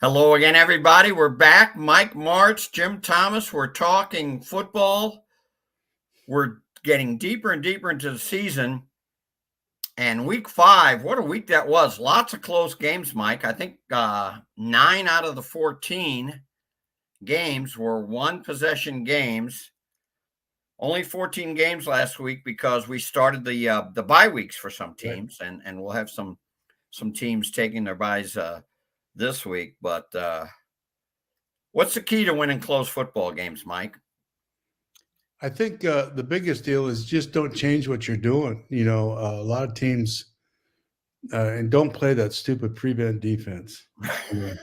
Hello again, everybody. We're back. Mike Martz, Jim Thomas. We're talking football. We're getting deeper and deeper into the season. And week 5, what a week that was. Lots of close games, Mike. I think 9 out of the 14 games were one-possession games. Only 14 games last week because we started the bye weeks for some teams, and we'll have some teams taking their byes this week. But what's the key to winning close football games, Mike? I think the biggest deal is just don't change what you're doing. A lot of teams and don't play that stupid prevent defense. The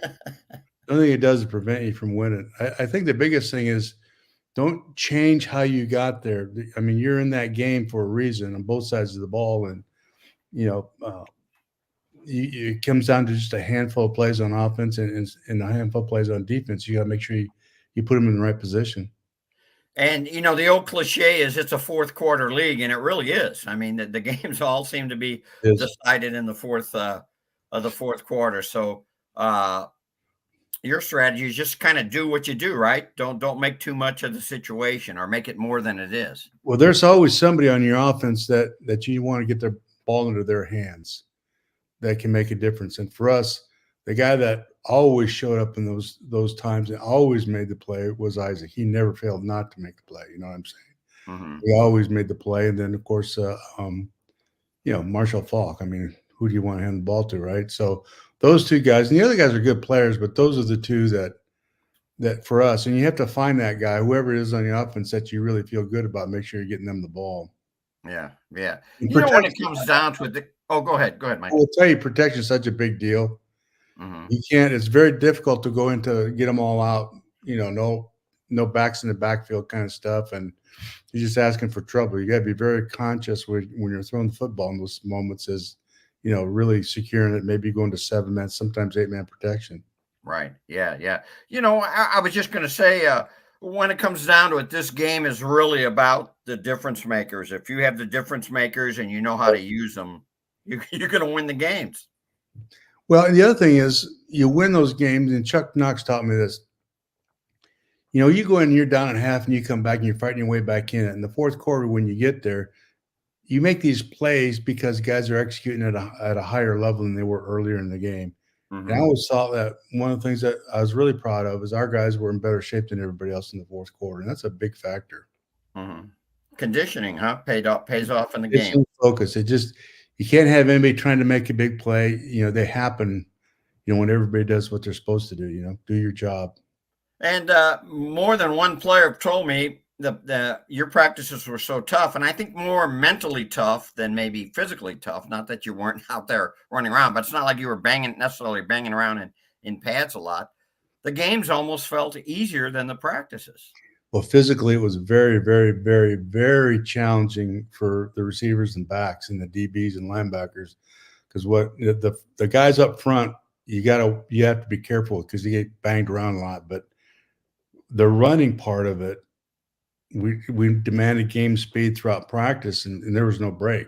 only thing it does is prevent you from winning. I think the biggest thing is don't change how you got there. I mean, you're in that game for a reason on both sides of the ball, and it comes down to just a handful of plays on offense and a handful of plays on defense. You got to make sure you put them in the right position. And, the old cliche is it's a fourth quarter league, and it really is. I mean, the games all seem to be decided in the fourth quarter. So your strategy is just kind of do what you do, right? Don't make too much of the situation or make it more than it is. Well, there's always somebody on your offense that you want to get their ball into their hands that can make a difference. And for us, the guy that always showed up in those times and always made the play was Isaac. He never failed not to make the play. You know what I'm saying? Mm-hmm. He always made the play. And then, of course, Marshall Faulk. I mean, who do you want to hand the ball to, right? So those two guys, and the other guys are good players, but those are the two that for us, and you have to find that guy, whoever it is on the offense that you really feel good about, make sure you're getting them the ball. Yeah. When it comes down to it, go ahead, Mike. I will tell you, protection is such a big deal. Mm-hmm. You can't. It's very difficult to go into get them all out. No backs in the backfield kind of stuff, and you're just asking for trouble. You got to be very conscious when you're throwing the football in those moments. Is really securing it, maybe going to 7-man, sometimes 8-man protection. Right. Yeah. I was just going to say, when it comes down to it, this game is really about the difference makers. If you have the difference makers and you know how to use them, you're going to win the games. Well, and the other thing is you win those games, and Chuck Knox taught me this. You go in and you're down at half and you come back and you're fighting your way back in it. In the fourth quarter, when you get there, you make these plays because guys are executing at a higher level than they were earlier in the game. Mm-hmm. And I always thought that one of the things that I was really proud of is our guys were in better shape than everybody else in the fourth quarter. And that's a big factor. Mm-hmm. Conditioning, pays off in the game. Focus. You can't have anybody trying to make a big play. They happen, when everybody does what they're supposed to do, do your job. And more than one player told me your practices were so tough, and I think more mentally tough than maybe physically tough. Not that you weren't out there running around, but it's not like you were necessarily banging around in pads a lot. The games almost felt easier than the practices. Well, physically, it was very, very, very, very challenging for the receivers and backs and the DBs and linebackers, because what the guys up front, you have to be careful because you get banged around a lot. But the running part of it, we demanded game speed throughout practice, and there was no break.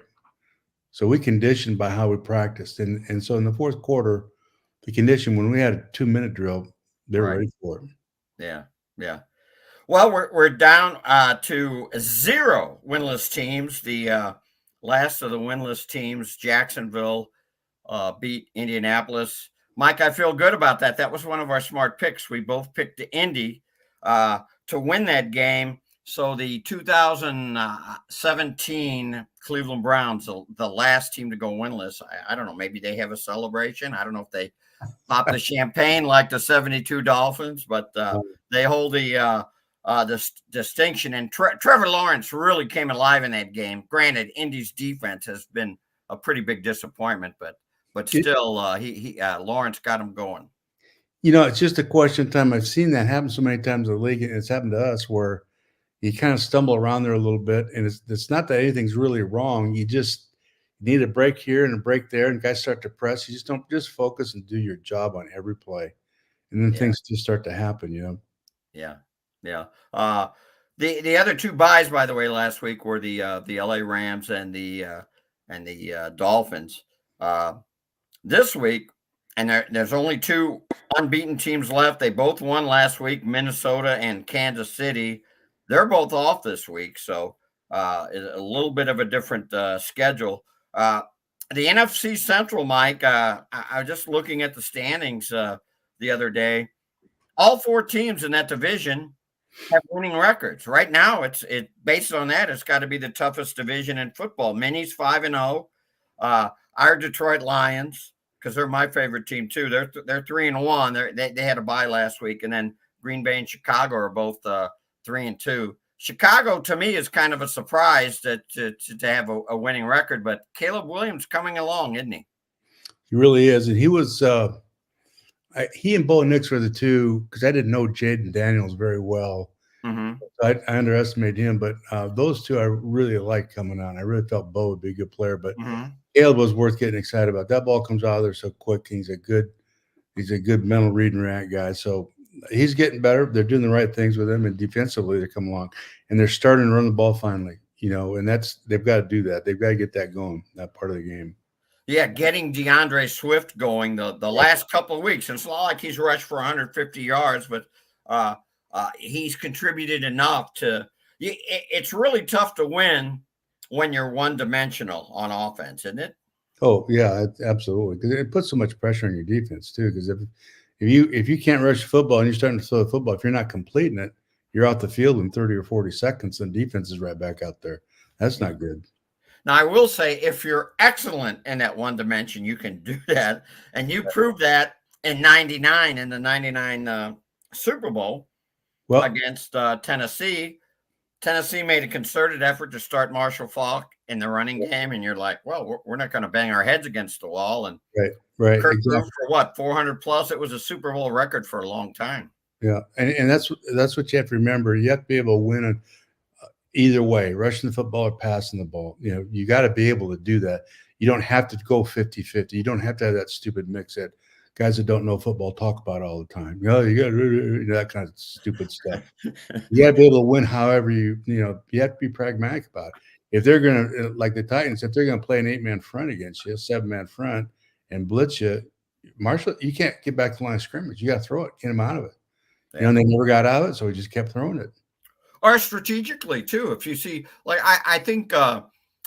So we conditioned by how we practiced, and so in the fourth quarter, the condition when we had a 2-minute drill, they were ready for it. Yeah. Well, we're down to 0 winless teams. The last of the winless teams, Jacksonville, beat Indianapolis. Mike, I feel good about that. That was one of our smart picks. We both picked the Indy to win that game. So the 2017 Cleveland Browns, the last team to go winless, I don't know, maybe they have a celebration. I don't know if they pop the champagne like the 72 Dolphins, but they hold the distinction. And Trevor Lawrence really came alive in that game. Granted, Indy's defense has been a pretty big disappointment, but still, Lawrence got him going. It's just a question of time. I've seen that happen so many times in the league, and it's happened to us where you kind of stumble around there a little bit, and it's not that anything's really wrong. You just need a break here and a break there, and guys start to press. You just don't just focus and do your job on every play, and then things just start to happen. Yeah. The other two buys, by the way, last week were the LA Rams and the Dolphins. This week, and there's only two unbeaten teams left. They both won last week, Minnesota and Kansas City. They're both off this week, so a little bit of a different schedule. The NFC Central, Mike, I was just looking at the standings the other day. All four teams in that division have winning records. Right now, it's based on that, it's got to be the toughest division in football. Minis 5-0. Our Detroit Lions, because they're my favorite team too. They're 3-1. They had a bye last week, and then Green Bay and Chicago are both 3-2. Chicago to me is kind of a surprise to have a winning record, but Caleb Williams coming along, isn't he? He really is, and he was. He and Bo Nix were the two, because I didn't know Jaden Daniels very well. Mm-hmm. I underestimated him, but those two I really liked coming on. I really felt Bo would be a good player, but Caleb was worth getting excited about. That ball comes out of there so quick. He's a good mental read and react guy. So he's getting better. They're doing the right things with him, and defensively they come along, and they're starting to run the ball finally. And they've got to do that. They've got to get that going, that part of the game. Yeah, getting DeAndre Swift going the last couple of weeks. And it's not like he's rushed for 150 yards, but he's contributed enough to. It's really tough to win when you're one-dimensional on offense, isn't it? Oh yeah, absolutely. Because it puts so much pressure on your defense too. Because if you can't rush the football and you're starting to throw the football, if you're not completing it, you're out the field in 30 or 40 seconds, and defense is right back out there. That's not good. Now, I will say, if you're excellent in that one dimension, you can do that. And you proved that in '99 in the '99 Super Bowl against Tennessee. Tennessee made a concerted effort to start Marshall Faulk in the running game. And you're like, well, we're not going to bang our heads against the wall. And right. Kirk threw for what, 400 plus? It was a Super Bowl record for a long time. Yeah. And that's what you have to remember. You have to be able to win either way, rushing the football or passing the ball. You got to be able to do that. You don't have to go 50-50. You don't have to have that stupid mix that guys that don't know football talk about all the time. You got that kind of stupid stuff. You got to be able to win however you have to be pragmatic about it. If they're going to, like the Titans, if they're going to play an 8-man front against you, a 7-man front, and blitz you, Marshall, you can't get back to the line of scrimmage. You got to throw it, get them out of it. Yeah. They never got out of it, so he just kept throwing it. Or strategically too, if you see, like I think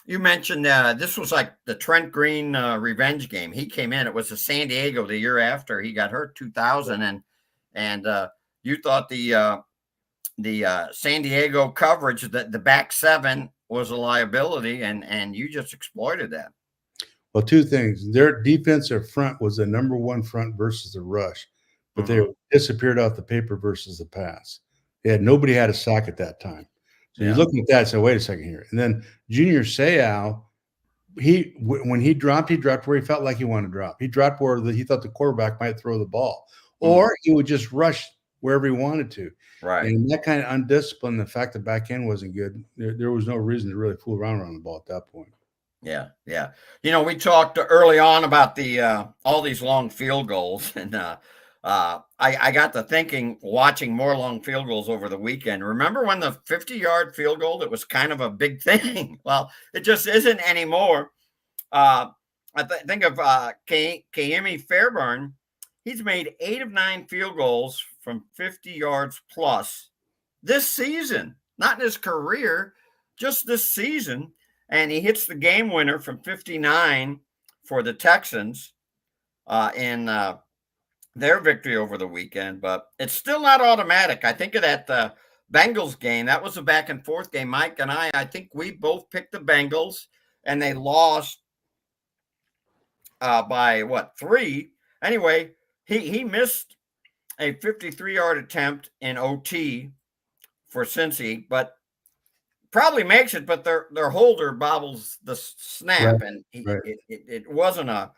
you mentioned this was like the Trent Green revenge game. He came in. It was the San Diego the year after he got hurt, 2000, and you thought the San Diego coverage, that the back seven was a liability, and you just exploited that. Well, two things. Their defensive front was the number one front versus the rush, but they disappeared off the paper versus the pass. Nobody had a sack at that time. So you're looking at that and say, wait a second here. And then Junior Seau, when he dropped where he felt like he wanted to drop. He dropped where he thought the quarterback might throw the ball. Or he would just rush wherever he wanted to. Right. And that kind of undisciplined, the fact the back end wasn't good, there was no reason to really fool around the ball at that point. Yeah. We talked early on about the all these long field goals, and I got to thinking, watching more long field goals over the weekend. Remember when the 50-yard field goal, that was kind of a big thing? Well, it just isn't anymore. I think of Ka'imi Fairburn. He's made 8 of 9 field goals from 50 yards plus this season, not in his career, just this season. And he hits the game winner from 59 for the Texans in their victory over the weekend. But it's still not automatic. I think of that Bengals game. That was a back and forth game. Mike and I think we both picked the Bengals, and they lost by 3? Anyway, he missed a 53-yard attempt in OT for Cincy, but probably makes it, but their holder bobbles the snap, and it wasn't a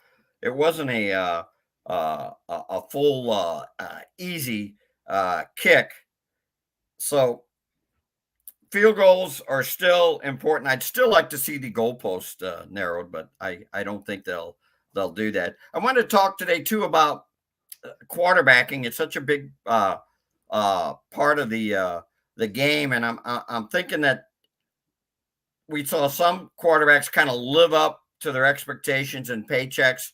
full easy kick. So field goals are still important. I'd still like to see the goalpost narrowed, but I don't think they'll do that. I want to talk today too about quarterbacking. It's such a big part of the game, and I'm thinking that we saw some quarterbacks kind of live up to their expectations and paychecks.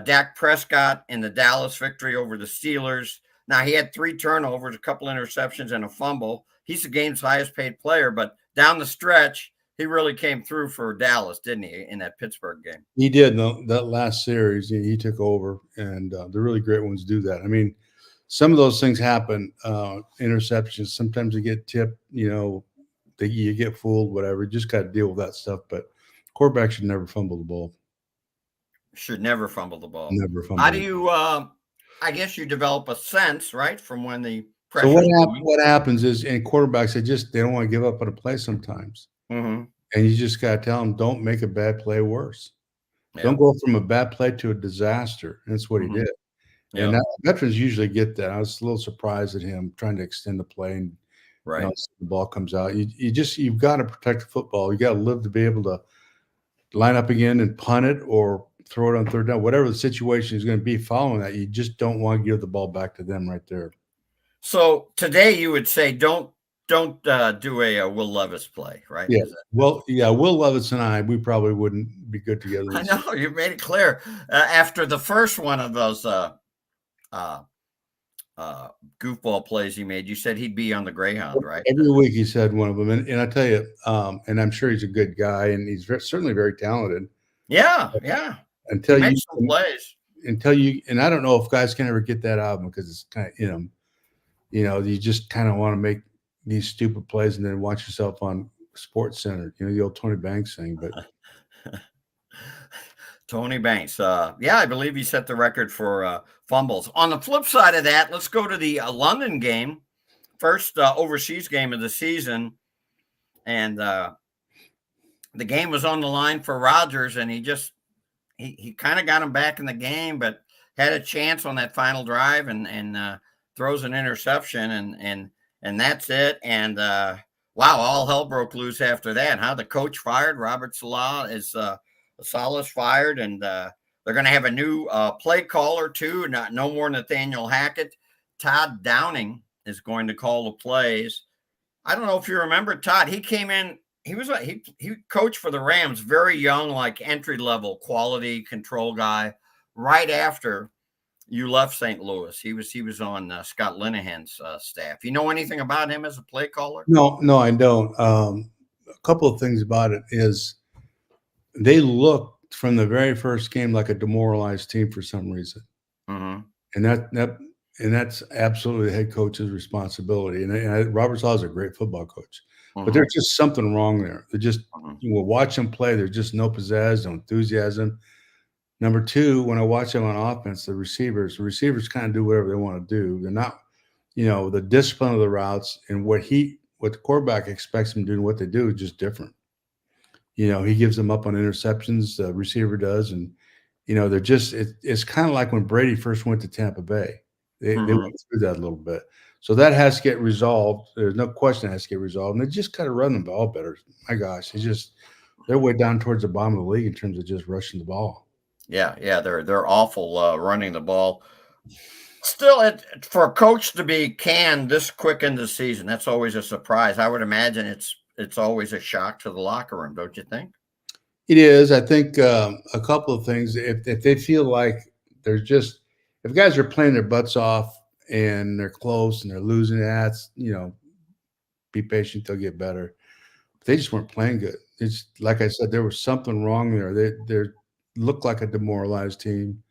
Dak Prescott in the Dallas victory over the Steelers. Now, he had 3 turnovers, a couple interceptions, and a fumble. He's the game's highest paid player, but down the stretch, he really came through for Dallas, didn't he, in that Pittsburgh game? He did. No, that last series, he took over, and the really great ones do that. I mean, some of those things happen. Interceptions. Sometimes you get tipped. You get fooled. Whatever. You just got to deal with that stuff. But quarterback should never fumble the ball. Should never fumble the ball. Never fumble. How do you? I guess you develop a sense, right, from when the pressure. So what happens is, in quarterbacks, they don't want to give up on a play sometimes. Mm-hmm. And you just got to tell them, don't make a bad play worse. Yeah. Don't go from a bad play to a disaster. And that's what he did. Yeah. And veterans usually get that. I was a little surprised at him trying to extend the play, and right. The ball comes out. You've got to protect the football. You got to live to be able to line up again and punt it or throw it on third down. Whatever the situation is going to be following that, you just don't want to give the ball back to them right there. So today you would say don't do a Will Levis play, right? Yeah. Will Levis and I, we probably wouldn't be good together. I know, you made it clear. After the first one of those goofball plays he made, you said he'd be on the Greyhound, right? Every week he said one of them. And I tell you, and I'm sure he's a good guy, and he's certainly very talented. Yeah. Until he some plays. And I don't know if guys can ever get that out of him, because it's kind of, you just kind of want to make these stupid plays and then watch yourself on Sports Center, the old Tony Banks thing. But Tony Banks, I believe he set the record for fumbles. On the flip side of that, let's go to the London game, first overseas game of the season, and the game was on the line for Rodgers, and he kind of got him back in the game, but had a chance on that final drive and throws an interception, and that's it. And wow, all hell broke loose after that. The coach fired, Robert Saleh's fired, and they're going to have a new play caller too. No more Nathaniel Hackett. Todd Downing is going to call the plays. I don't know if you remember Todd. He came in. He coached for the Rams, very young, like entry level quality control guy. Right after you left St. Louis, he was on Scott Linehan's staff. You know anything about him as a play caller? No, I don't. A couple of things about it is they looked from the very first game like a demoralized team for some reason, and that's absolutely the head coach's responsibility. And Robert Saleh is a great football coach, but there's just something wrong there. They just you will watch them play. There's just no pizzazz, no enthusiasm. Number two, when I watch them on offense, the receivers kind of do whatever they want to do. They're not, the discipline of the routes and what the quarterback expects them to do and what they do is just different. He gives them up on interceptions, the receiver does. And, they're just, it's kind of like when Brady first went to Tampa Bay. They went through that a little bit. So that has to get resolved. There's no question it has to get resolved. And they just got to run the ball better. My gosh, they're way down towards the bottom of the league in terms of just rushing the ball. Yeah, they're awful running the ball. Still, for a coach to be canned this quick into the season, that's always a surprise. I would imagine it's always a shock to the locker room, don't you think? It is. I think a couple of things. If they feel like if guys are playing their butts off and they're close and they're losing, that's be patient, they'll get better. But they just weren't playing good. It's like I said, there was something wrong there. They look like a demoralized team.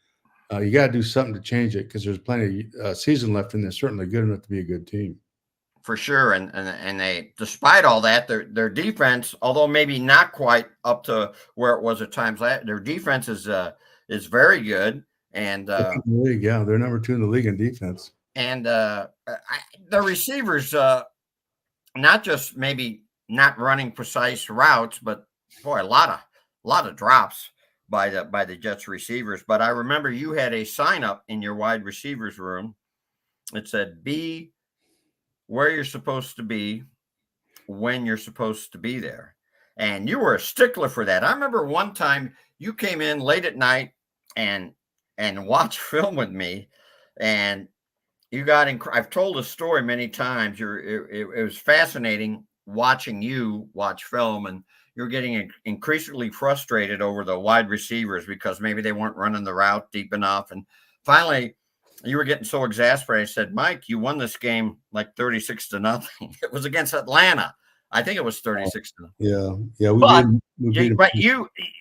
You got to do something to change it because there's plenty of season left, and they're certainly good enough to be a good team. For sure, and they, despite all that, their defense, although maybe not quite up to where it was at times, their defense is very good. And in the league, yeah, they're number 2 in the league in defense. And the receivers, not just maybe not running precise routes, but boy, a lot of drops by the Jets receivers. But I remember you had a sign up in your wide receivers room. It said, "Be where you're supposed to be when you're supposed to be there." And you were a stickler for that. I remember one time you came in late at night and watched film with me, and you got I've told the story many times. It was fascinating. watching you watch film, and you're getting increasingly frustrated over the wide receivers because maybe they weren't running the route deep enough. And finally, you were getting so exasperated. I said, Mike, you won this game like 36-0. It was against Atlanta. I think it was 36-0. Yeah. We But beat them. but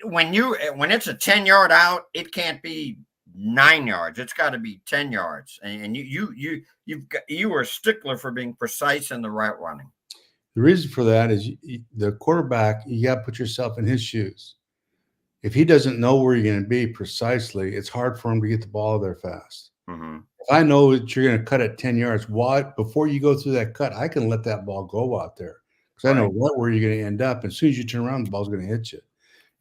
when it's a 10-yard out, it can't be 9 yards. It's got to be 10 yards. And you were a stickler for being precise in the route running. The reason for that is the quarterback, you got to put yourself in his shoes. If he doesn't know where you're going to be precisely, it's hard for him to get the ball there fast. Mm-hmm. If I know that you're going to cut at 10 yards, before you go through that cut, I can let that ball go out there because I know where you're going to end up. As soon as you turn around, the ball's going to hit you.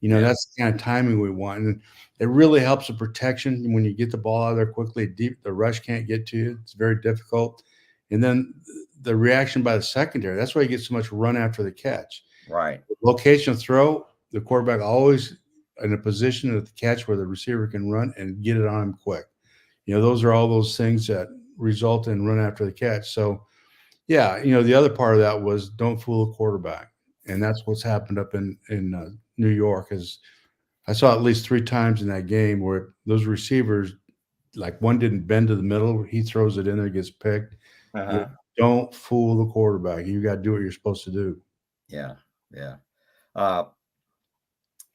That's the kind of timing we want. And it really helps the protection when you get the ball out there quickly. Deep, the rush can't get to you. It's very difficult. And then the reaction by the secondary, that's why you get so much run after the catch. Right. Location of throw, the quarterback always in a position at the catch where the receiver can run and get it on him quick. Those are all those things that result in run after the catch. So, yeah, the other part of that was don't fool the quarterback. And that's what's happened up in New York. Is I saw at least 3 times in that game where those receivers, like one didn't bend to the middle. He throws it in there, gets picked. Uh-huh. Don't fool the quarterback. You got to do what you're supposed to do. Yeah.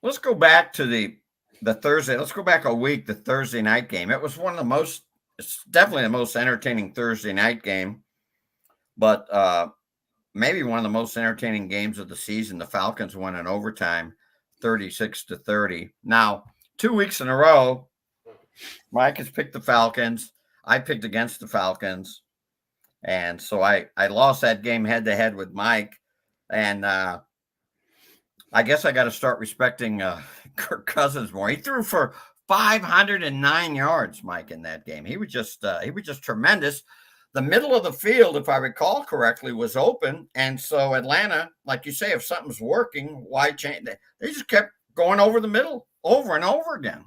Let's go back to the Thursday. Let's go back a week, the Thursday night game. It was it's definitely the most entertaining Thursday night game, but maybe one of the most entertaining games of the season. The Falcons won in overtime, 36-30. Now, 2 weeks in a row, Mike has picked the Falcons. I picked against the Falcons. And so I lost that game head to head with Mike. And I guess I got to start respecting Kirk Cousins more. He threw for 509 yards, Mike, in that game. He was just tremendous. The middle of the field, if I recall correctly, was open. And so Atlanta, like you say, if something's working, why change? They just kept going over the middle over and over again.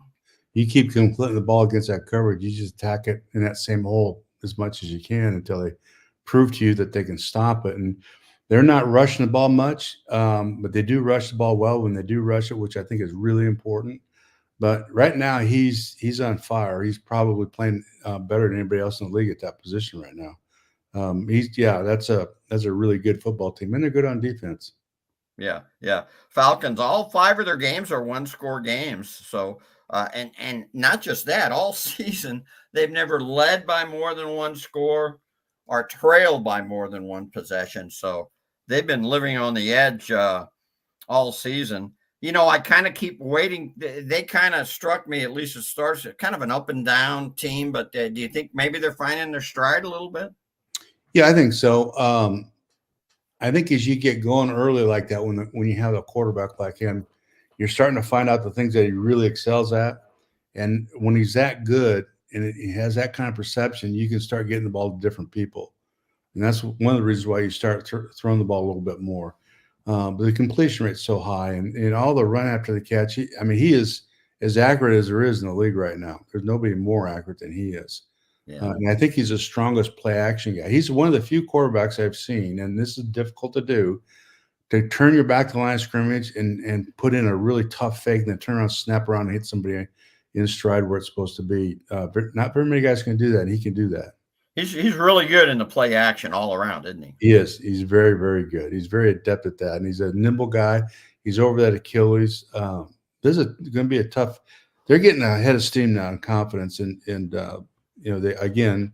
You keep completing the ball against that coverage. You just attack it in that same hole as much as you can until they prove to you that they can stop it. And they're not rushing the ball much, but they do rush the ball well when they do rush it, which I think is really important. But right now he's on fire. He's probably playing better than anybody else in the league at that position right now. That's a really good football team, and they're good on defense. Yeah. Falcons, all 5 of their games are 1-score games. So and not just that, all season they've never led by more than 1 score or trailed by more than 1 possession. So they've been living on the edge all season. I kind of keep waiting. They kind of struck me, at least it starts kind of an up and down team. But do you think maybe they're finding their stride a little bit? Yeah, I think so. I think as you get going early like that, when you have a quarterback like him, you're starting to find out the things that he really excels at. And when he's that good and he has that kind of perception, you can start getting the ball to different people. And that's one of the reasons why you start throwing the ball a little bit more. But the completion rate's so high, and all the run after the catch. He is as accurate as there is in the league right now. There's nobody more accurate than he is. Yeah. And I think he's the strongest play action guy. He's one of the few quarterbacks I've seen, and this is difficult to do, to turn your back to the line of scrimmage and put in a really tough fake, and then turn around, snap around, and hit somebody in stride where it's supposed to be. Not very many guys can do that. He can do that. He's really good in the play action all around, isn't he? He is. He's very, very good. He's very adept at that, and he's a nimble guy. He's over that Achilles. This is going to be a tough. They're getting a head of steam now in confidence, and they, again,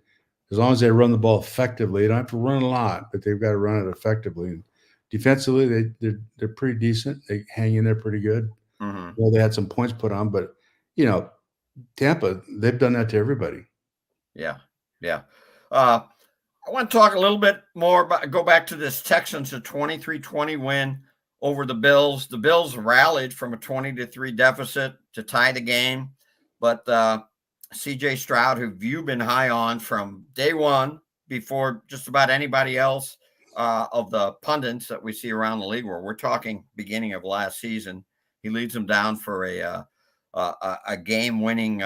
as long as they run the ball effectively, they don't have to run a lot, but they've got to run it effectively. And defensively, they're pretty decent. They hang in there pretty good. Mm-hmm. Well, they had some points put on, but Tampa, they've done that to everybody. Yeah. I want to talk a little bit more about, go back to this Texans, a 23-20 win over the Bills. The Bills rallied from a 20-3 deficit to tie the game, but C.J. Stroud, who you've been high on from day one before just about anybody else of the pundits that we see around the league, where we're talking beginning of last season, he leads them down for a game-winning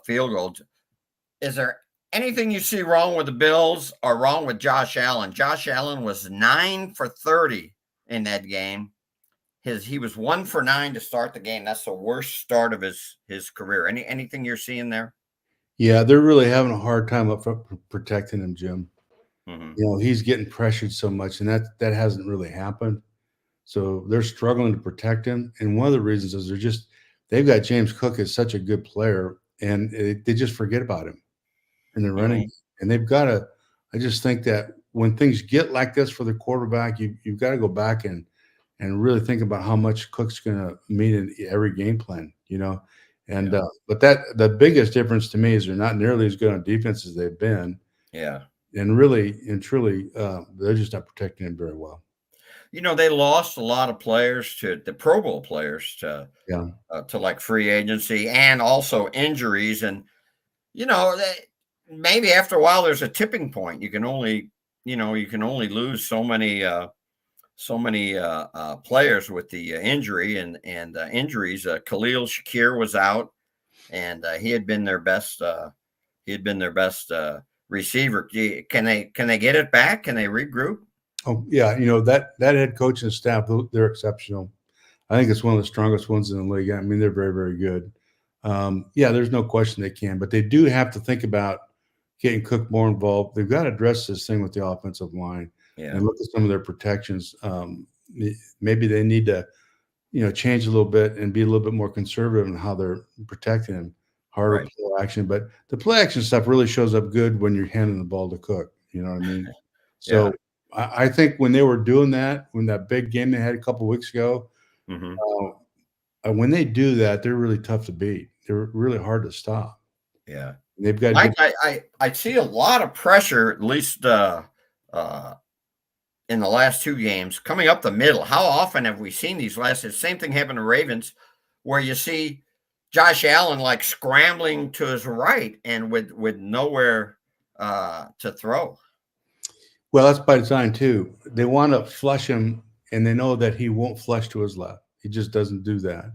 field goal. Is there anything you see wrong with the Bills or wrong with Josh Allen. Josh Allen was 9 for 30 in that game. He was 1 for 9 to start the game. That's the worst start of his career. Anything you're seeing there? Yeah, they're really having a hard time up front protecting him, Jim. Mm-hmm. You know, he's getting pressured so much, and that hasn't really happened. So they're struggling to protect him. And one of the reasons is they've got James Cook as such a good player, and they just forget about him in the running. Mm-hmm. And they've got to. I just think that when things get like this for the quarterback, you've got to go back and really think about how much Cook's going to mean in every game plan. You know, and Yeah. but the biggest difference to me is they're not nearly as good on defense as they've been. Yeah. And really and truly, they're just not protecting him very well. You know, they lost a lot of players to the Pro Bowl players Yeah. to like free agency and also injuries. And, you know, maybe after a while there's a tipping point. You can only lose so many players with the injury and injuries. Khalil Shakir was out, and he had been their best. He had been their best receiver. Can they get it back? Can they regroup? Oh yeah, you know that head coach and staff, they're exceptional. I think it's one of the strongest ones in the league. I mean, they're very, very good. Yeah, there's no question they can, but they do have to think about getting Cook more involved. They've got to address this thing with the offensive line Yeah. and look at some of their protections. Maybe they need to, change a little bit and be a little bit more conservative in how they're protecting him. Harder Right. play action, but the play action stuff really shows up good when you're handing the ball to Cook. You know what I mean? Yeah. So I think when they were doing that, when that big game they had a couple weeks ago, Mm-hmm. when they do that, they're really tough to beat. They're really hard to stop. Yeah. They've got Mike, good. I see a lot of pressure, at least in the last two games, coming up the middle. How often have we seen these last? The same thing happened to Ravens, where you see Josh Allen like scrambling to his right and with nowhere to throw. Well, that's by design too. They want to flush him, and they know that he won't flush to his left. He just doesn't do that. Really?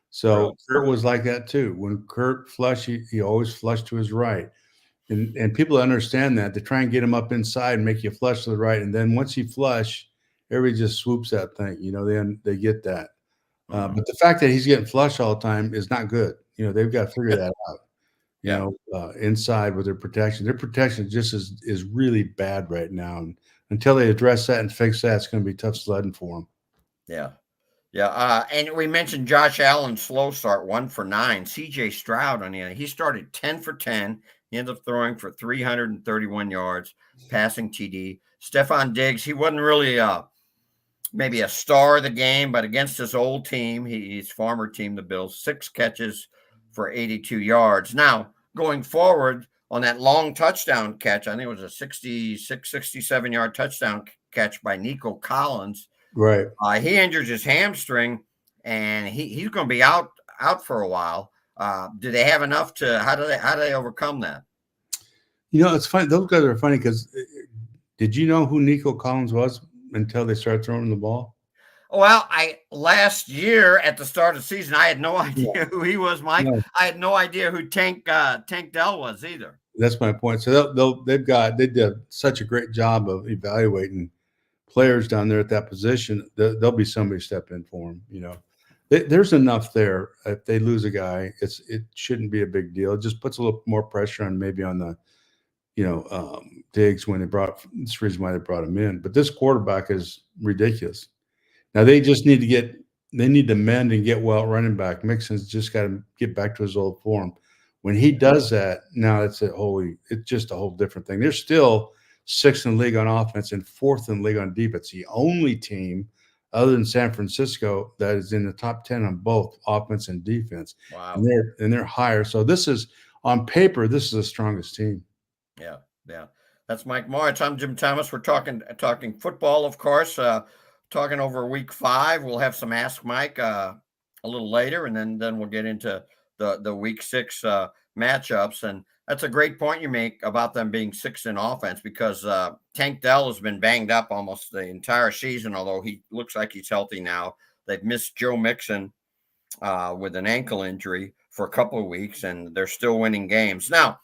So Kurt was like that too. When Kurt flushed, he always flushed to his right. And people understand that. They try and get him up inside and make you flush to the right. And then once you flush, everybody just swoops that thing. They get that. Mm-hmm. But the fact that he's getting flushed all the time is not good. They've got to figure that out. Yeah. Inside with their protection just is really bad right now. And until they address that and fix that, it's going to be tough sledding for them. Yeah. Yeah. And we mentioned Josh Allen's slow start, 1 for 9. CJ Stroud on the other, he started 10 for 10. He ended up throwing for 331 yards, passing TD. Stephon Diggs, he wasn't really maybe a star of the game, but against his old team, his former team, the Bills, 6 catches for 82 yards. Now, going forward on that long touchdown catch, I think it was a 67-yard touchdown catch by Nico Collins. Right. He injured his hamstring, and he's going to be out for a while. Do they have enough to? How do they overcome that? It's funny. Those guys are funny because did you know who Nico Collins was until they started throwing the ball? Well, last year at the start of the season, I had no idea who he was, Mike. No. I had no idea who Tank Dell was either. That's my point. So they did such a great job of evaluating players down there at that position. There'll be somebody stepping in for them. There's enough there. If they lose a guy, it shouldn't be a big deal. It just puts a little more pressure on maybe on the Diggs when that's the reason why they brought him in. But this quarterback is ridiculous. Now they just need to mend and get well running back. Mixon's just got to get back to his old form. When he does that, now it's just a whole different thing. They're still 6th in the league on offense and 4th in the league on defense. The only team other than San Francisco that is in the top 10 on both offense and defense. Wow. And they're higher. So this is on paper, this is the strongest team. Yeah. Yeah. That's Mike Martz. I'm Jim Thomas. We're talking football, of course, talking over week 5. We'll have some Ask Mike a little later, and then we'll get into the week 6 matchups. And that's a great point you make about them being 6th in offense because Tank Dell has been banged up almost the entire season, although he looks like he's healthy now. They've missed Joe Mixon with an ankle injury for a couple of weeks, and they're still winning games. Now,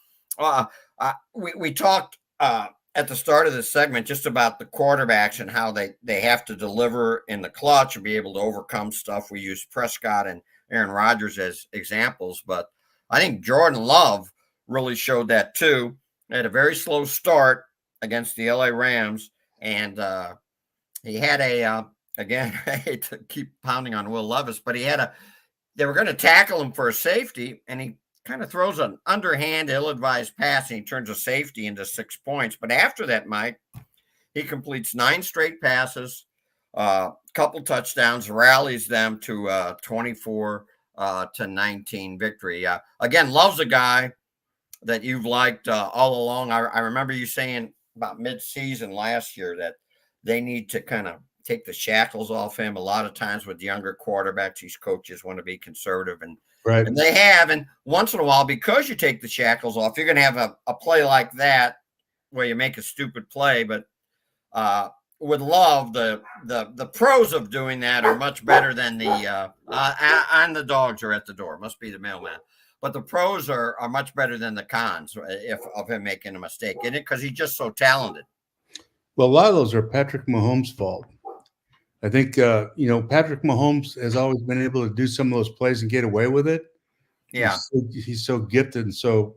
We talked at the start of this segment just about the quarterbacks and how they have to deliver in the clutch and be able to overcome stuff. We use Prescott and Aaron Rodgers as examples, but I think Jordan Love really showed that too. Had a very slow start against the LA Rams, and he had again, I hate to keep pounding on Will Levis, but they were going to tackle him for a safety, and he kind of throws an underhand, ill-advised pass, and he turns a safety into 6 points. But after that, Mike, he completes 9 straight passes, couple touchdowns, rallies them to 24 to 19 victory. Again, Love's a guy that you've liked all along. I remember you saying about mid-season last year that they need to kind of take the shackles off him. A lot of times with younger quarterbacks, these coaches want to be conservative, and they have. And once in a while, because you take the shackles off, you're going to have a play like that where you make a stupid play. But with Love, the pros of doing that are much better than and the dogs are at the door. Must be the mailman. But the pros are much better than the cons of him making a mistake in it, because he's just so talented. Well, a lot of those are Patrick Mahomes' fault. I think, Patrick Mahomes has always been able to do some of those plays and get away with it. Yeah. He's so gifted and so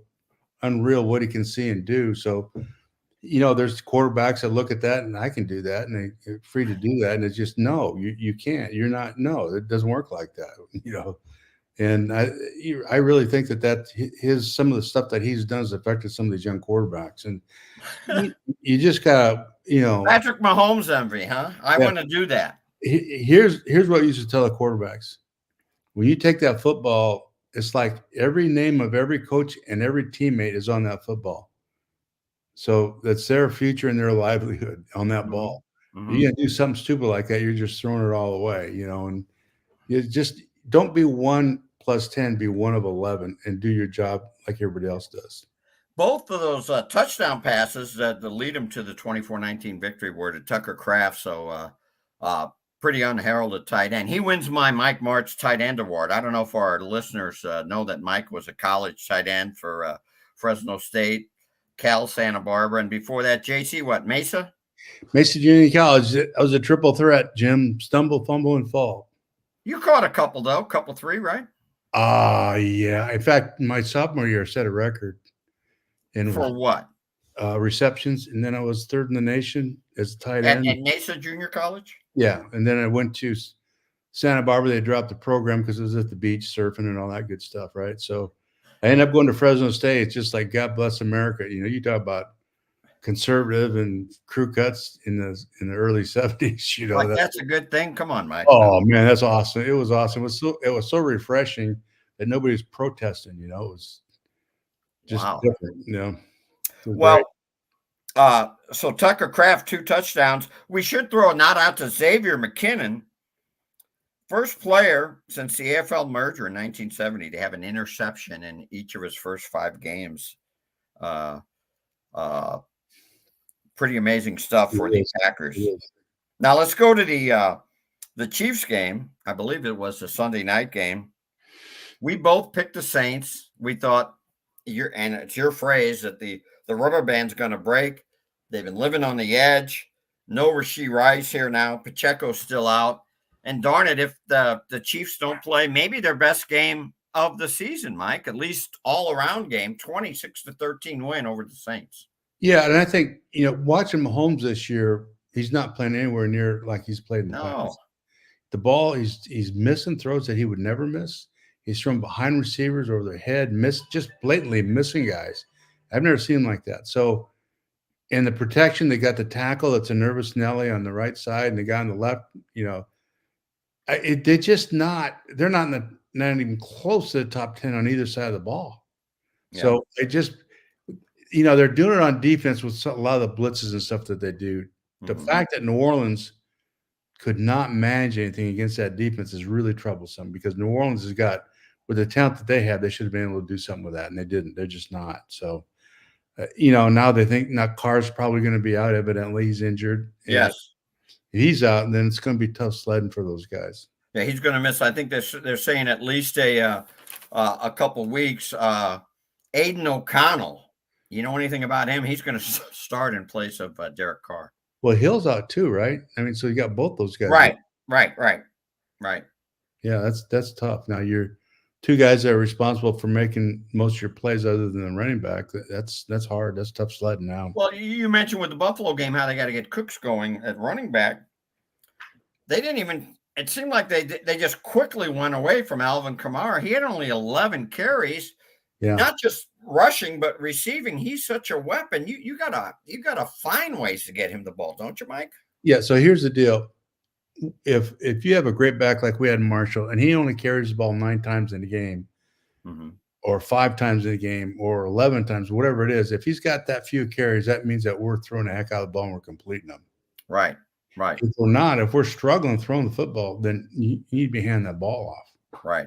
unreal what he can see and do. So, there's quarterbacks that look at that and I can do that and they're free to do that. And it's just, no, you can't. You're not. No, it doesn't work like that, And I really think that some of the stuff that he's done has affected some of these young quarterbacks. And you just gotta, Patrick Mahomes envy, huh? I want to do that. Here's what I used to tell the quarterbacks. When you take that football, it's like every name of every coach and every teammate is on that football. So that's their future and their livelihood on that ball. Mm-hmm. You're gonna do something stupid like that, you're just throwing it all away, and you just don't be 1 + 10, be 1 of 11 and do your job like everybody else does. Both of those touchdown passes that lead him to the 24-19 victory were to Tucker Kraft. So pretty unheralded tight end. He wins my Mike Martz tight end award. I don't know if our listeners know that Mike was a college tight end for Fresno State, Cal, Santa Barbara, and before that, JC, Mesa? Mesa Junior College. I was a triple threat, Jim. Stumble, fumble, and fall. You caught a couple, though. Couple 3, right? Yeah. In fact, my sophomore year, I set a record. And for what? Receptions. And then I was 3rd in the nation as a tight end. At Mesa Junior College? Yeah. And then I went to Santa Barbara. They dropped the program because it was at the beach surfing and all that good stuff, right? So I ended up going to Fresno State. It's just like, God bless America. You talk about conservative and crew cuts in the early 70s. That's a good thing. Come on, Mike. Oh man, that's awesome. It was awesome. It was so refreshing that nobody's protesting. It was just different. Well, so Tucker Kraft 2 touchdowns. We should throw a nod out to Xavier McKinnon, first player since the AFL merger in 1970 to have an interception in each of his first 5 games. Pretty amazing stuff for the Packers. Now let's go to the Chiefs game. I believe it was the Sunday night game. We both picked the Saints. We thought and it's your phrase that the rubber band's going to break. They've been living on the edge. No Rashee Rice here now. Pacheco's still out. And darn it, if the Chiefs don't play, maybe their best game of the season, Mike, at least all around game, 26-13 win over the Saints. Yeah, and I think, watching Mahomes this year, he's not playing anywhere near like he's played in the past. The ball, he's missing throws that he would never miss. He's from behind receivers over their head, just blatantly missing guys. I've never seen him like that. So, in the protection, they got the tackle that's a nervous Nelly on the right side, and the guy on the left, they're not even close to the top 10 on either side of the ball. Yeah. So, they're doing it on defense with a lot of the blitzes and stuff that they do. The fact that New Orleans could not manage anything against that defense is really troublesome, because New Orleans has got, with the talent that they have, they should have been able to do something with that, and they didn't. They're just not. So, now they think Carr's probably going to be out. Evidently, he's injured. Yes. If he's out, and then it's going to be tough sledding for those guys. Yeah, he's going to miss. I think they're saying at least a couple weeks. Aiden O'Connell You know anything about him? He's going to start in place of Derek Carr. Well, Hill's out too, right? I mean, so you got both those guys. Right. Yeah, that's tough. Now you're two guys that are responsible for making most of your plays other than the running back. That's hard. That's tough sledding now. Well, you mentioned with the Buffalo game how they got to get Cooks going at running back. They didn't even – it seemed like they just quickly went away from Alvin Kamara. He had only 11 carries, not just rushing but receiving. He's such a weapon. You gotta find ways to get him the ball, don't you, Mike? Yeah, so here's the deal. If you have a great back like we had in Marshall, and he only carries the ball 9 times in a game, or 5 times in a game, or 11 times, whatever it is, if he's got that few carries, that means that we're throwing the heck out of the ball and we're completing them. Right. If we're not, if we're struggling throwing the football, then you need to be handing that ball off. Right.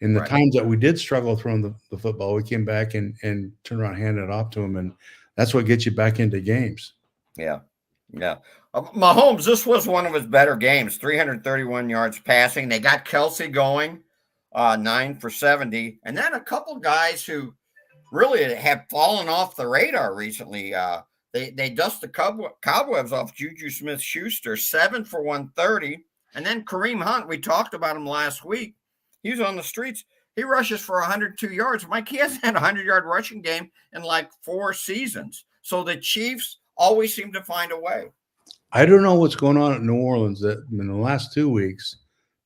In the times that we did struggle throwing the football, we came back and turned around and handed it off to him, and that's what gets you back into games. Yeah. Mahomes, this was one of his better games, 331 yards passing. They got Kelsey going, 9 for 70. And then a couple guys who really have fallen off the radar recently. They dust the cobwebs off Juju Smith-Schuster, 7 for 130. And then Kareem Hunt, we talked about him last week. He was on the streets. He rushes for 102 yards. Mike, he hasn't had a 100-yard rushing game in like 4 seasons. So the Chiefs always seem to find a way. I don't know what's going on at New Orleans. That in the last 2 weeks,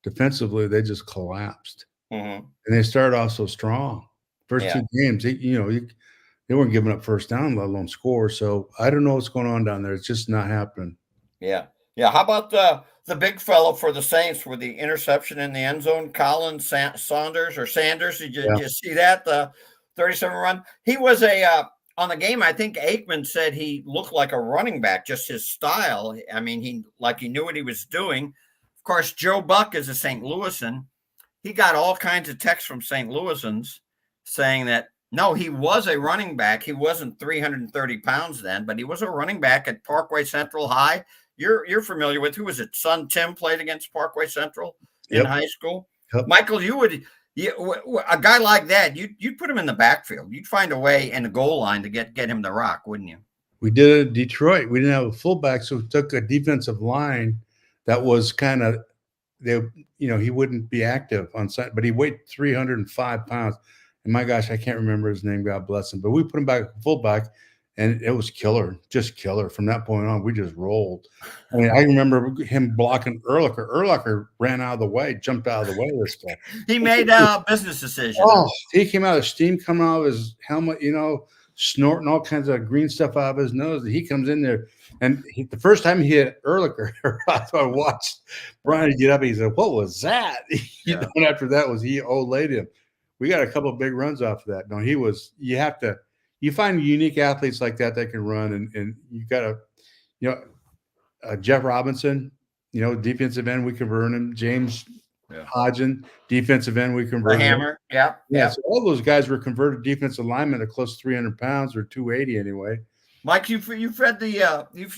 defensively, they just collapsed. And they started off so strong. First 2 games, they weren't giving up first down, let alone score. So I don't know what's going on down there. It's just not happening. Yeah. How about the big fellow for the Saints with the interception in the end zone, Colin Sanders? Did you see that? The 37 run. He was on the game, I think Aikman said he looked like a running back, just his style. I mean, he knew what he was doing. Of course, Joe Buck is a St. Louisan. He got all kinds of texts from St. Louisans saying that, no, he was a running back. He wasn't 330 pounds then, but he was a running back at Parkway Central High. You're familiar with, who was it? Son Tim played against Parkway Central in high school. Yep. Michael, a guy like that, you'd put him in the backfield. You'd find a way in the goal line to get him the rock, wouldn't you? We did it in Detroit. We didn't have a fullback, so we took a defensive line that was kind of, he wouldn't be active on site, but he weighed 305 pounds. And my gosh, I can't remember his name, God bless him. But we put him back fullback, and it was killer, just killer. From that point on, we just rolled. I mean, I remember him blocking Urlacher. Urlacher ran out of the way, jumped out of the way this time. He made a business decision. Oh, he came out of steam coming out of his helmet, snorting all kinds of green stuff out of his nose. He comes in there, and the first time he hit Urlacher, I watched Brian get up. He said, "What was that?" And after that he laid him. We got a couple of big runs off of that. No, he was. You find unique athletes like that can run, and you got Jeff Robinson, defensive end, we convert him. James Hodgen, defensive end, we convert him. Hammer, yeah. So all those guys were converted defensive linemen at close to 300 pounds or 280 anyway. Mike, you fed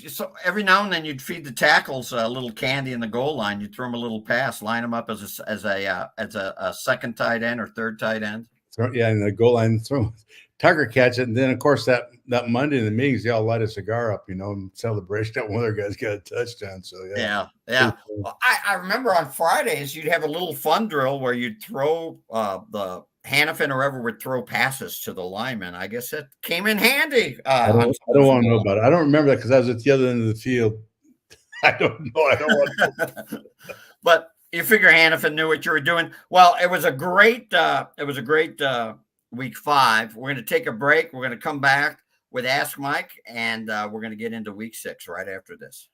so every now and then you'd feed the tackles a little candy in the goal line. You'd throw them a little pass, line them up as a second tight end or third tight end. In the goal line, throw Tucker catch it, and then of course that Monday in the meetings, they all light a cigar up, in celebration that one of their guys got a touchdown. So yeah. Well, I remember on Fridays you'd have a little fun drill where you'd throw the Hannafin or whoever would throw passes to the linemen. I guess it came in handy. I don't want to know about it. I don't remember that because I was at the other end of the field. I don't know. I don't want to. But you figure Hannafin knew what you were doing. Well, it was a great week 5. We're going to take a break. We're going to come back with Ask Mike, and we're going to get into week 6 right after this.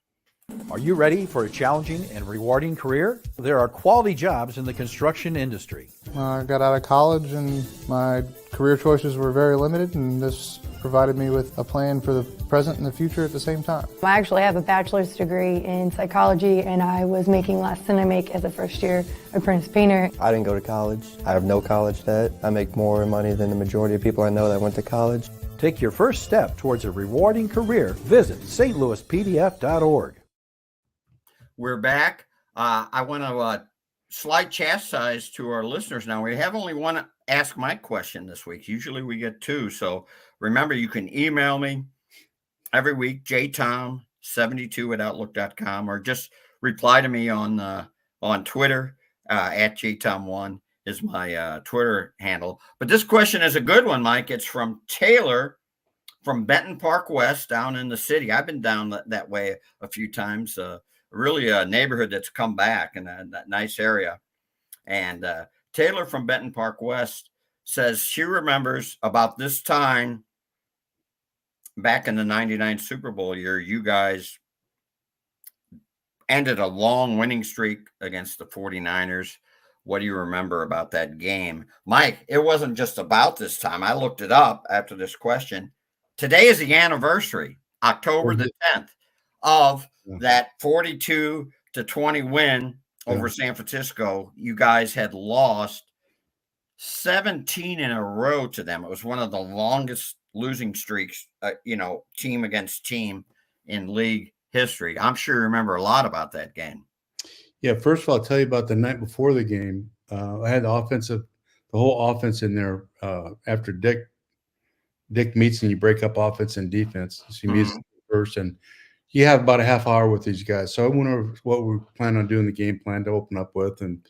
Are you ready for a challenging and rewarding career? There are quality jobs in the construction industry. I got out of college and my career choices were very limited, and this provided me with a plan for the present and the future at the same time. I actually have a bachelor's degree in psychology, and I was making less than I make as a first-year apprentice painter. I didn't go to college. I have no college debt. I make more money than the majority of people I know that went to college. Take your first step towards a rewarding career. Visit stlouispdf.org. We're back. I want to slight chastise to our listeners now. We have only one Ask Mike question this week. Usually we get two. So remember, you can email me every week, jtom72@outlook.com, or just reply to me on Twitter at jtom1 is my Twitter handle. But this question is a good one, Mike. It's from Taylor from Benton Park West down in the city. I've been down that way a few times. Really a neighborhood that's come back in that nice area. And Taylor from Benton Park West says she remembers about this time back in the 99 Super Bowl year, you guys ended a long winning streak against the 49ers. What do you remember about that game? Mike, it wasn't just about this time. I looked it up after this question. Today is the anniversary, October the 10th, of that 42-20 win over San Francisco. You guys had lost 17 in a row to them. It was one of the longest losing streaks, team against team in league history. I'm sure you remember a lot about that game. Yeah, first of all, I'll tell you about the night before the game. I had the whole offense in there after Dick meets and you break up offense and defense. So he meets first, and you have about a half hour with these guys. So I went over what we plan on doing, the game plan to open up with, and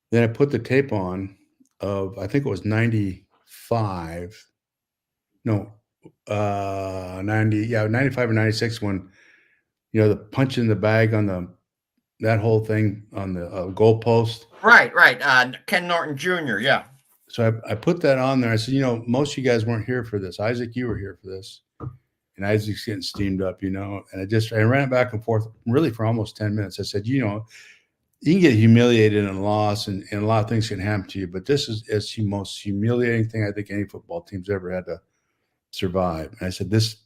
then I put the tape on of, I think it was 95. No, 95 or 96 when, the punch in the bag on that whole thing on the goalpost. Right. Ken Norton Jr., yeah. So I put that on there. I said, most of you guys weren't here for this. Isaac, you were here for this. And Isaac's getting steamed up, and I ran it back and forth really for almost 10 minutes. I said, you can get humiliated in a loss and a lot of things can happen to you, but this is the most humiliating thing I think any football team's ever had to survive. And I said, this,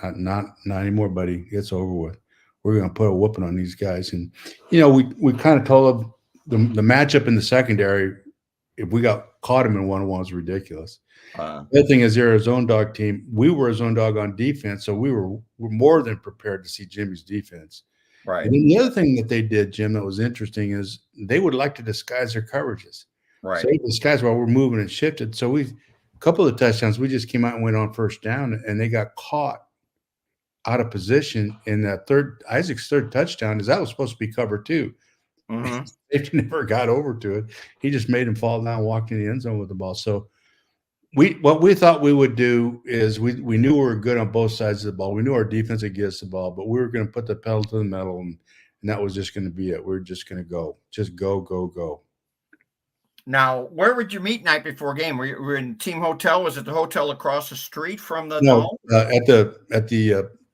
not anymore, buddy. It's over with. We're going to put a whooping on these guys. And, we kind of told them the matchup in the secondary, if we got caught him in 1-on-1, was ridiculous. The other thing is they're a zone dog team. We were a zone dog on defense, so we're more than prepared to see Jimmy's defense. Right. And then the other thing that they did, Jim, that was interesting is they would like to disguise their coverages. Right. So they disguise while we're moving and shifted. So a couple of touchdowns, we just came out and went on first down, and they got caught out of position in that Isaac's third touchdown. That was supposed to be cover two. Mm-hmm. Safety never got over to it. He just made him fall down, walked in the end zone with the ball. So what we thought we would do is we knew we were good on both sides of the ball. We knew our defense would get us the ball, but we were going to put the pedal to the metal, and that was just going to be it. We were just going to go. Just go. Now, where would you meet night before game? Were you in Team Hotel? Was it the hotel across the street from the dome? At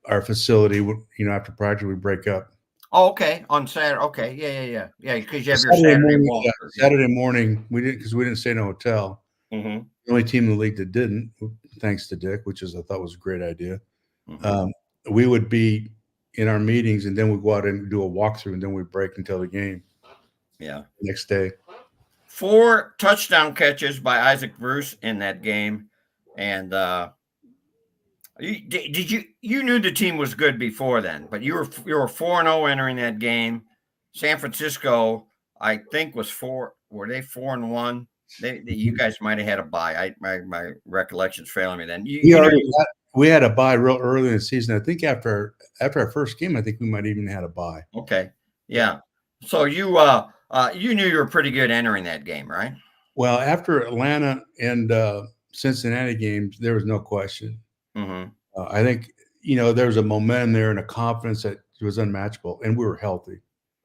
our facility. After practice we break up. Oh, okay. On Saturday. Okay. Yeah. Because you have your Saturday morning. Saturday morning we didn't stay in a hotel. Mm-hmm. The only team in the league that didn't, thanks to Dick, which I thought was a great idea. Mm-hmm. We would be in our meetings, and then we'd go out and do a walkthrough, and then we'd break until the game. Yeah. Next day. 4 touchdown catches by Isaac Bruce in that game, and you knew the team was good before then, but you were 4-0 entering that game. San Francisco, I think, was 4. Were they 4-1? You guys might have had a bye. My recollection's failing me then. We had a bye real early in the season. I think after our first game, I think we might even had a bye. Okay. Yeah. So you knew you were pretty good entering that game, right? Well, after Atlanta and Cincinnati games, there was no question. Mm-hmm. I think, there was a momentum there and a confidence that was unmatchable, and we were healthy.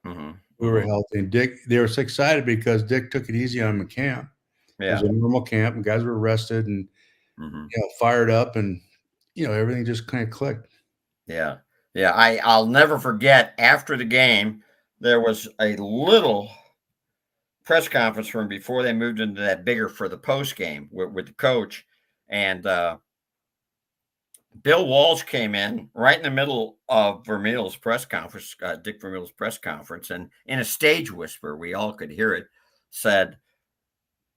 Mm-hmm. We were healthy. And Dick, they were so excited because Dick took it easy on them in camp. Yeah. It was a normal camp, and guys were rested and, fired up, and, everything just kind of clicked. Yeah. Yeah. I'll never forget, after the game, there was a little press conference room before they moved into that bigger for the post game with the coach. And Bill Walsh came in right in the middle of Vermeil's press conference, Dick Vermeil's press conference, and in a stage whisper, we all could hear it, said,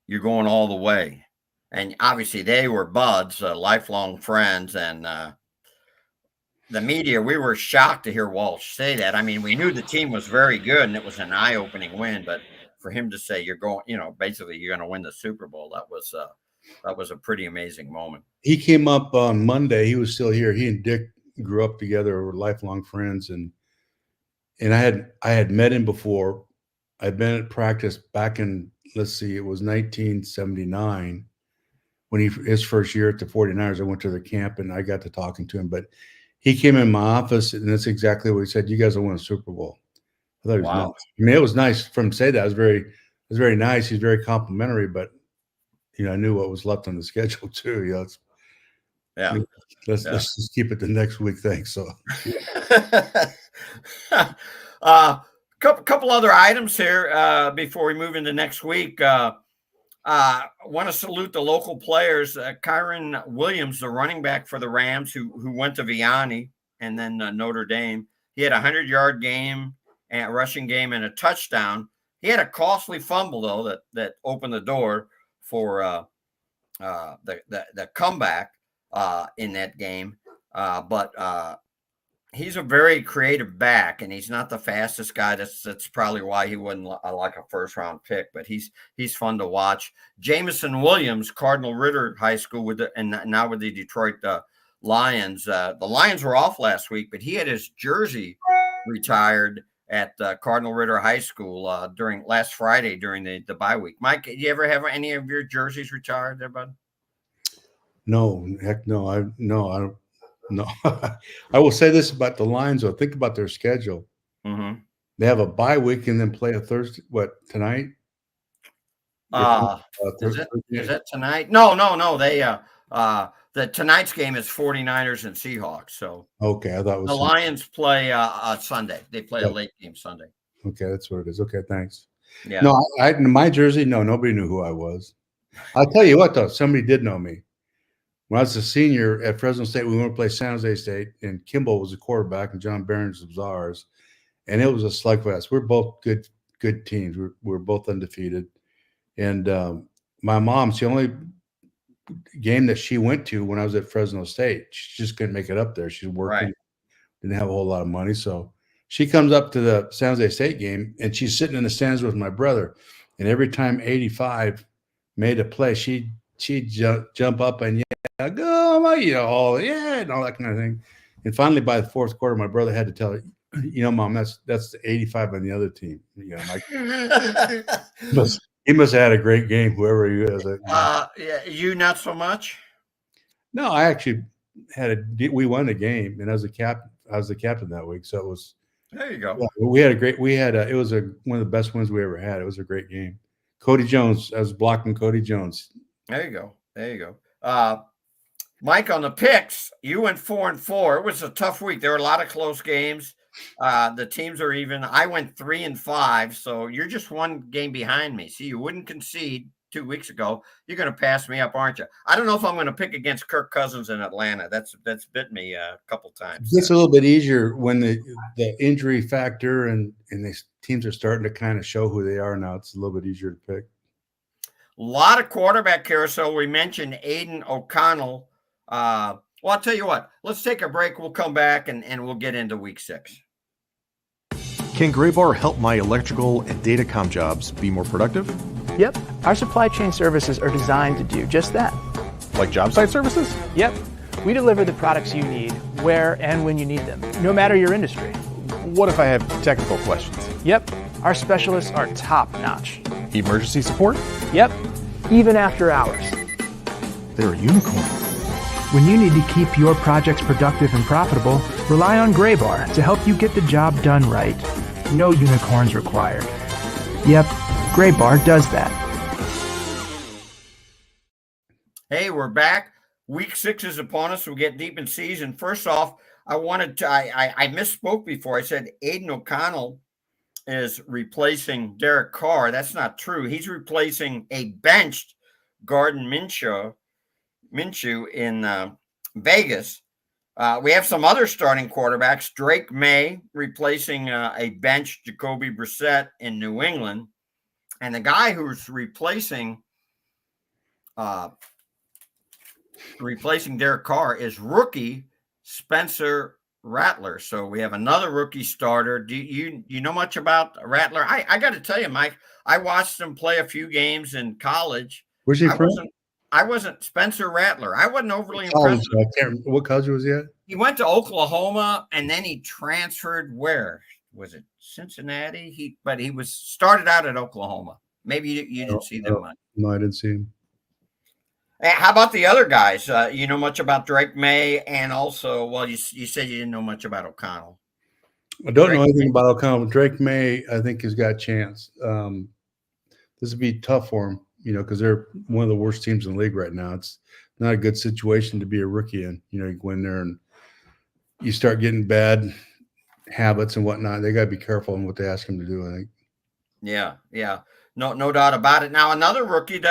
"You're going all the way." And obviously they were buds, lifelong friends. And the media, we were shocked to hear Walsh say that. I mean, we knew the team was very good and it was an eye-opening win, but for him to say you're going, basically you're going to win the Super Bowl, that was a pretty amazing moment. He came up on Monday. He was still here. He and Dick grew up together, were lifelong friends, and I had met him before. I'd been at practice back in, let's see, it was 1979 when his first year at the 49ers. I went to the camp and I got to talking to him, but he came in my office and that's exactly what he said. You guys will win a Super Bowl. I thought it was Wow. nice. I mean, it was nice for him to say that. It was very nice. He's very complimentary, but I knew what was left on the schedule too. Let's just keep it to next week. Thanks. So, couple other items here before we move into next week. Want to salute the local players. Kyron Williams, the running back for the Rams, who went to Vianney and then Notre Dame. He had a 100-yard game, and a rushing game, and a touchdown. He had a costly fumble though that opened the door for the comeback in that game. But he's a very creative back, and he's not the fastest guy. That's probably why he wasn't like a first-round pick, but he's fun to watch. Jamison Williams, Cardinal Ritter High School, and now with the Detroit Lions. The Lions were off last week, but he had his jersey retired at Cardinal Ritter High School during last Friday during the bye week. Mike, did you ever have any of your jerseys retired there, bud? No, heck no. I don't. No, I will say this about the Lions, though. Think about their schedule. Mm-hmm. They have a bye week and then play a Thursday. What, tonight? Is that tonight? No. They the tonight's game is 49ers and Seahawks. So okay, I thought it was the Lions play Sunday. They play a late game Sunday. Okay, that's what it is. Okay, thanks. Yeah. No, I my jersey. No, nobody knew who I was. I'll tell you what, though, somebody did know me. When I was a senior at Fresno State, we went to play San Jose State, and Kimball was the quarterback, and John Behrens was ours, and it was a slugfest. We're both good teams. We're both undefeated, and my mom's the only game that she went to when I was at Fresno State. She just couldn't make it up there. She's working, didn't have a whole lot of money, so she comes up to the San Jose State game, and she's sitting in the stands with my brother, and every time 85 made a play, she'd jump up and go, and all that kind of thing. And finally, by the fourth quarter, my brother had to tell her, Mom, that's the 85 on the other team. He must have had a great game, whoever he is. Yeah, you not so much. No, I actually we won the game, and I was the captain that week. So it was. There you go. Yeah, it was one of the best wins we ever had. It was a great game. Cody Jones, I was blocking Cody Jones. There you go. Mike, on the picks, you went 4-4. It was a tough week. There were a lot of close games. The teams are even. I went 3-5, so you're just one game behind me. See, you wouldn't concede 2 weeks ago. You're going to pass me up, aren't you? I don't know if I'm going to pick against Kirk Cousins in Atlanta. That's bit me a couple times. It's a little bit easier when the injury factor and the teams are starting to kind of show who they are now. It's a little bit easier to pick. A lot of quarterback carousel. We mentioned Aiden O'Connell. Well, I'll tell you what. Let's take a break. We'll come back and we'll get into week 6. Can Graybar help my electrical and datacom jobs be more productive? Yep. Our supply chain services are designed to do just that. Like job site services? Yep. We deliver the products you need where and when you need them, no matter your industry. What if I have technical questions? Yep. Our specialists are top notch. Emergency support? Yep. Even after hours. They're a unicorn. When you need to keep your projects productive and profitable, rely on Graybar to help you get the job done right. No unicorns required. Yep, Graybar does that. Hey, we're back. Week 6 is upon us. We'll get deep in season. First off, I misspoke before. I said Aiden O'Connell is replacing Derek Carr. That's not true. He's replacing a benched Gardner Minshew in Vegas. We have some other starting quarterbacks. Drake May replacing a benched Jacoby Brissett in New England. And the guy who's replacing Derek Carr is rookie Spencer Rattler. So we have another rookie starter. Do you know much about Rattler? I got to tell you, Mike, I watched him play a few games in college. Where's he from? I wasn't Spencer Rattler. I wasn't overly College, impressed. I can't remember. What college was he at? He went to Oklahoma and then he transferred. Where was it? Cincinnati. But he was started out at Oklahoma. Maybe you didn't see that much. No, I didn't see him. How about the other guys? You know much about Drake May, and also, well, you said you didn't know much about O'Connell. I don't know anything about O'Connell. Drake May, I think, has got a chance. This would be tough for him, because they're one of the worst teams in the league right now. It's not a good situation to be a rookie in. You go in there and you start getting bad habits and whatnot. They got to be careful in what they ask him to do, I think. Yeah. No doubt about it. Now, another rookie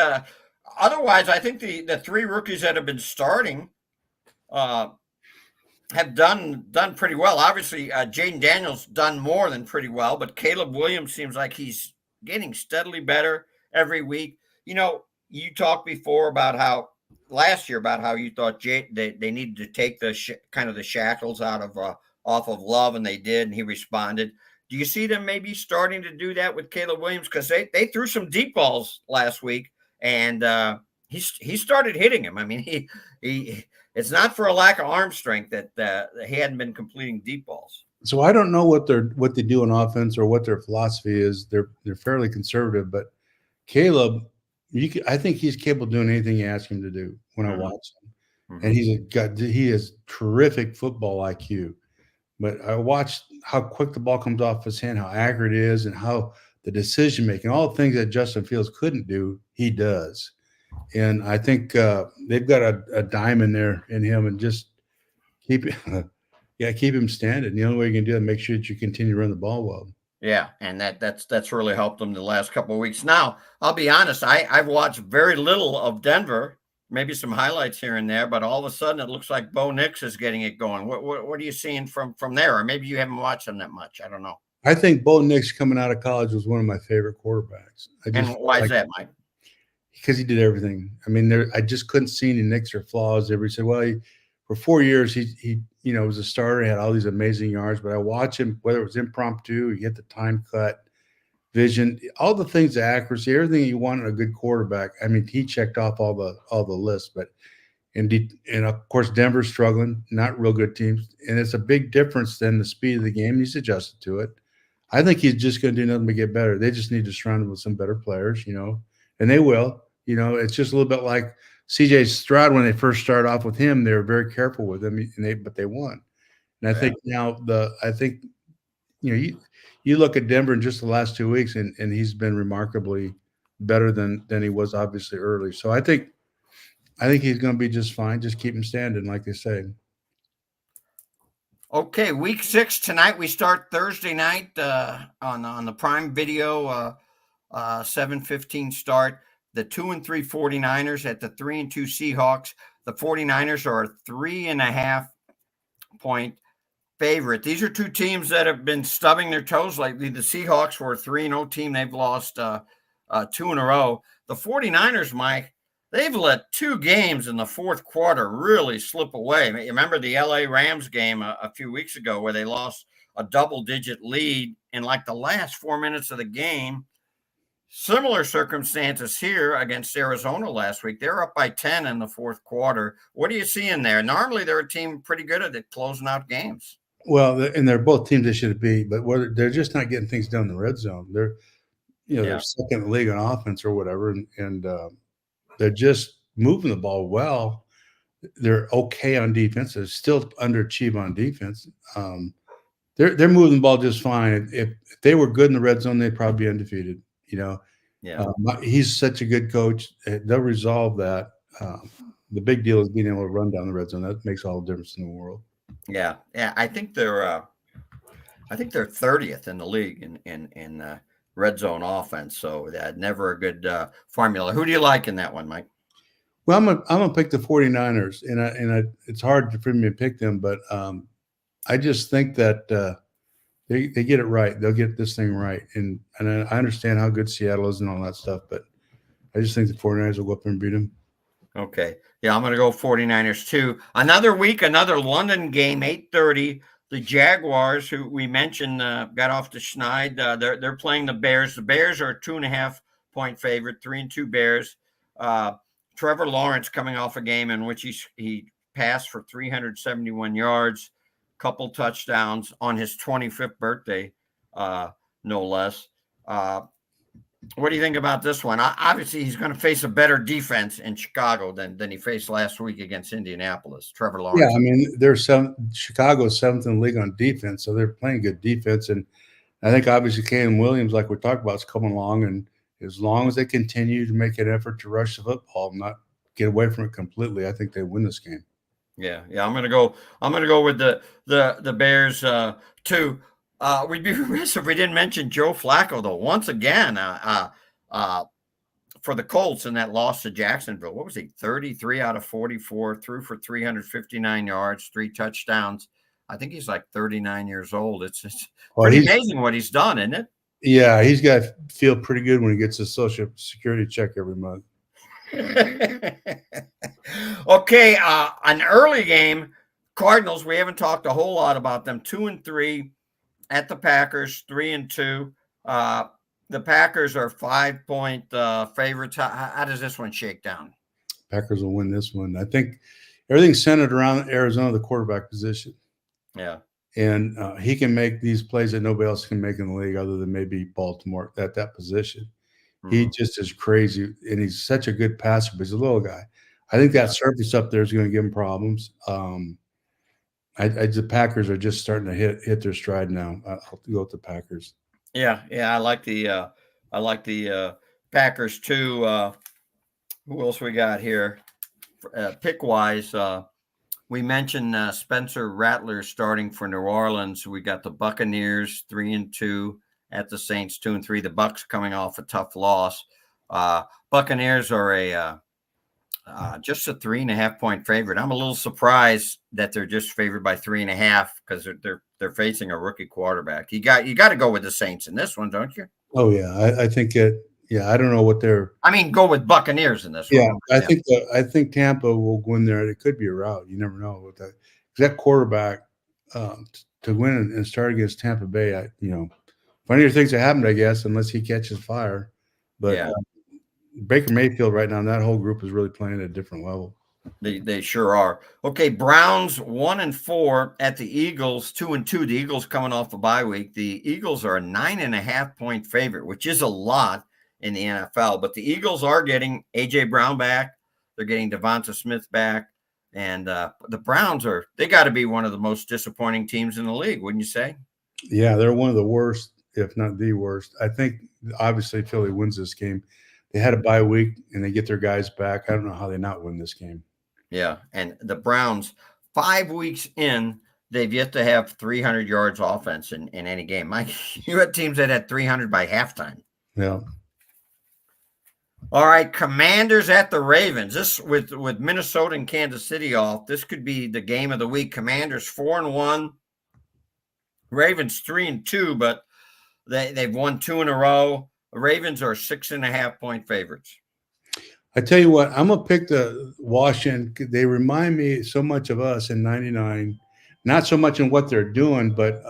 otherwise, I think the three rookies that have been starting have done pretty well. Obviously, Jaden Daniels done more than pretty well, but Caleb Williams seems like he's getting steadily better every week. You talked before last year about how you thought they needed to take the kind of the shackles out of off of Love, and they did, and he responded. Do you see them maybe starting to do that with Caleb Williams? Because they threw some deep balls last week, and he started hitting him. I mean, he it's not for a lack of arm strength that he hadn't been completing deep balls. So I don't know what they do in offense or what their philosophy is. They're fairly conservative, but Caleb, I think he's capable of doing anything you ask him to do when I watch him, and he has terrific football IQ. But I watched how quick the ball comes off his hand, how accurate it is, and how the decision making, all the things that Justin Fields couldn't do, he does. And I think they've got a diamond there in him, and just keep him standing. The only way you can do that, make sure that you continue to run the ball well. Yeah, and that's really helped them the last couple of weeks. Now, I'll be honest, I've watched very little of Denver, maybe some highlights here and there, but all of a sudden it looks like Bo Nix is getting it going. What are you seeing from there? Or maybe you haven't watched him that much. I don't know. I think Bo Nix coming out of college was one of my favorite quarterbacks. And why is that, Mike? Because he did everything. I mean, I just couldn't see any nicks or flaws. Everybody said, well, for 4 years, he was a starter. He had all these amazing yards. But I watch him, whether it was impromptu, he hit the time cut, vision, all the things, the accuracy, everything you want in a good quarterback. I mean, he checked off all the lists. But and of course, Denver's struggling, not real good teams, and it's a big difference than the speed of the game. He's adjusted to it. I think he's just going to do nothing but get better. They just need to surround him with some better players, and they will. It's just a little bit like C.J. Stroud when they first started off with him. They were very careful with him, but they won. And I think now you look at Denver in just the last 2 weeks, and he's been remarkably better than he was obviously early. So I think he's going to be just fine. Just keep him standing, like they say. Okay, week 6 tonight. We start Thursday night on the Prime Video 7:15 start. The 2-3 49ers at the 3-2 Seahawks. The 49ers are a 3.5 point favorite. These are two teams that have been stubbing their toes lately. The Seahawks were a 3-0 team. They've lost 2 in a row. The 49ers, Mike, they've let 2 games in the fourth quarter really slip away. You remember the LA Rams game a few weeks ago where they lost a double-digit lead in like the last 4 minutes of the game. Similar circumstances here against Arizona last week. They're up by 10 in the fourth quarter. What are you seeing there? Normally, they're a team pretty good at it, closing out games. Well, and they're both teams they should be, but they're just not getting things done in the red zone. They're second in the league on offense or whatever, and they're just moving the ball well. They're okay on defense. They're still underachieve on defense. They're moving the ball just fine. If they were good in the red zone, they'd probably be undefeated. He's such a good coach. They'll resolve that. The big deal is being able to run down the red zone. That makes all the difference in the world. Yeah. I think they're 30th in the league in red zone offense. So never a good formula. Who do you like in that one, Mike? Well, I'm gonna pick the 49ers, and it's hard for me to pick them, but I just think that they get it right. They'll get this thing right, and I understand how good Seattle is and all that stuff, but I just think the 49ers will go up there and beat them. Okay. Yeah, I'm going to go 49ers too. Another week, another London game, 8:30. The Jaguars, who we mentioned, got off the schneid. They're playing the Bears. The Bears are a 2.5-point favorite. 3-2 Bears. Trevor Lawrence coming off a game in which he passed for 371 yards, couple touchdowns on his 25th birthday, no less. What do you think about this one? Obviously, he's going to face a better defense in Chicago than he faced last week against Indianapolis. Trevor Lawrence. Yeah, I mean, Chicago's 7th in the league on defense, so they're playing good defense. And I think obviously Caleb Williams, like we talked about, is coming along. And as long as they continue to make an effort to rush the football, not get away from it completely, I think they win this game. Yeah. I'm gonna go with the Bears too. We'd be remiss if we didn't mention Joe Flacco, though. Once again, for the Colts in that loss to Jacksonville, what was he? 33 out of 44, threw for 359 yards, 3 touchdowns. I think he's like 39 years old. It's pretty amazing what he's done, isn't it? Yeah, he's got to feel pretty good when he gets his Social Security check every month. Okay, an early game. Cardinals, we haven't talked a whole lot about them. 2-3 at the Packers, 3-2. The Packers are 5-point favorites. How does this one shake down? Packers will win this one. I think everything's centered around Arizona, the quarterback position. Yeah. And he can make these plays that nobody else can make in the league other than maybe Baltimore at that position. Mm-hmm. He just is crazy, and he's such a good passer, but he's a little guy. I think that surface up there is going to give him problems. The Packers are just starting to hit their stride now. I'll go with the Packers. Yeah, I like the Packers too. Who else we got here? Pick wise, we mentioned Spencer Rattler starting for New Orleans. We got the Buccaneers 3-2 at the Saints 2-3. The Bucs coming off a tough loss. Buccaneers are just a 3.5-point favorite. I'm a little surprised that they're just favored by 3.5 because they're facing a rookie quarterback. You got to go with the Saints in this one, don't you? Oh yeah, I think it. Yeah, I don't know what they're. I mean, go with Buccaneers in this one. Yeah, I think Tampa will go in there. It could be a rout. You never know with that quarterback to win and start against Tampa Bay. Funnier things have happened, I guess, unless he catches fire. But Baker Mayfield right now, and that whole group is really playing at a different level. They sure are. Okay, Browns 1-4 at the Eagles 2-2. The Eagles coming off a bye week. The Eagles are a 9.5-point favorite, which is a lot in the NFL. But the Eagles are getting A.J. Brown back. They're getting Devonta Smith back. And the Browns they got to be one of the most disappointing teams in the league, wouldn't you say? Yeah, they're one of the worst, if not the worst. I think, obviously, Philly wins this game. They had a bye week, and they get their guys back. I don't know how they not win this game. Yeah, and the Browns, 5 weeks in, they've yet to have 300 yards offense in any game. Mike, you had teams that had 300 by halftime. Yeah. All right, Commanders at the Ravens. This with Minnesota and Kansas City off, this could be the game of the week. Commanders 4-1, Ravens 3-2, but they've won 2 in a row. The Ravens are 6.5-point favorites. I tell you what, I'm gonna pick the Washington. They remind me so much of us in '99. Not so much in what they're doing, but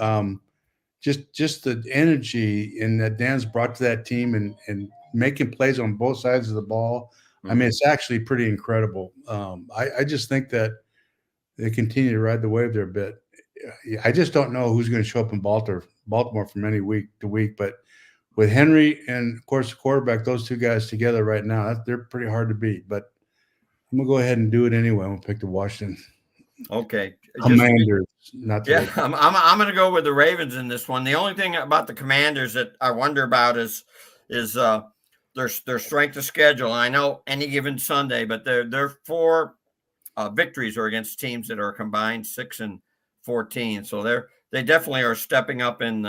just the energy and that Dan's brought to that team and making plays on both sides of the ball. Mm-hmm. I mean, it's actually pretty incredible. I just think that they continue to ride the wave there a bit. I just don't know who's going to show up in Baltimore from any week to week, but with Henry and, of course, the quarterback, those two guys together right now, they're pretty hard to beat. But I'm going to go ahead and do it anyway. I'm going to pick the Washington. Okay. Commanders. Not yeah, I'm going to go with the Ravens in this one. The only thing about the Commanders that I wonder about is their strength of schedule. I know any given Sunday, but their 4 victories are against teams that are combined 6-14. So they definitely are stepping up in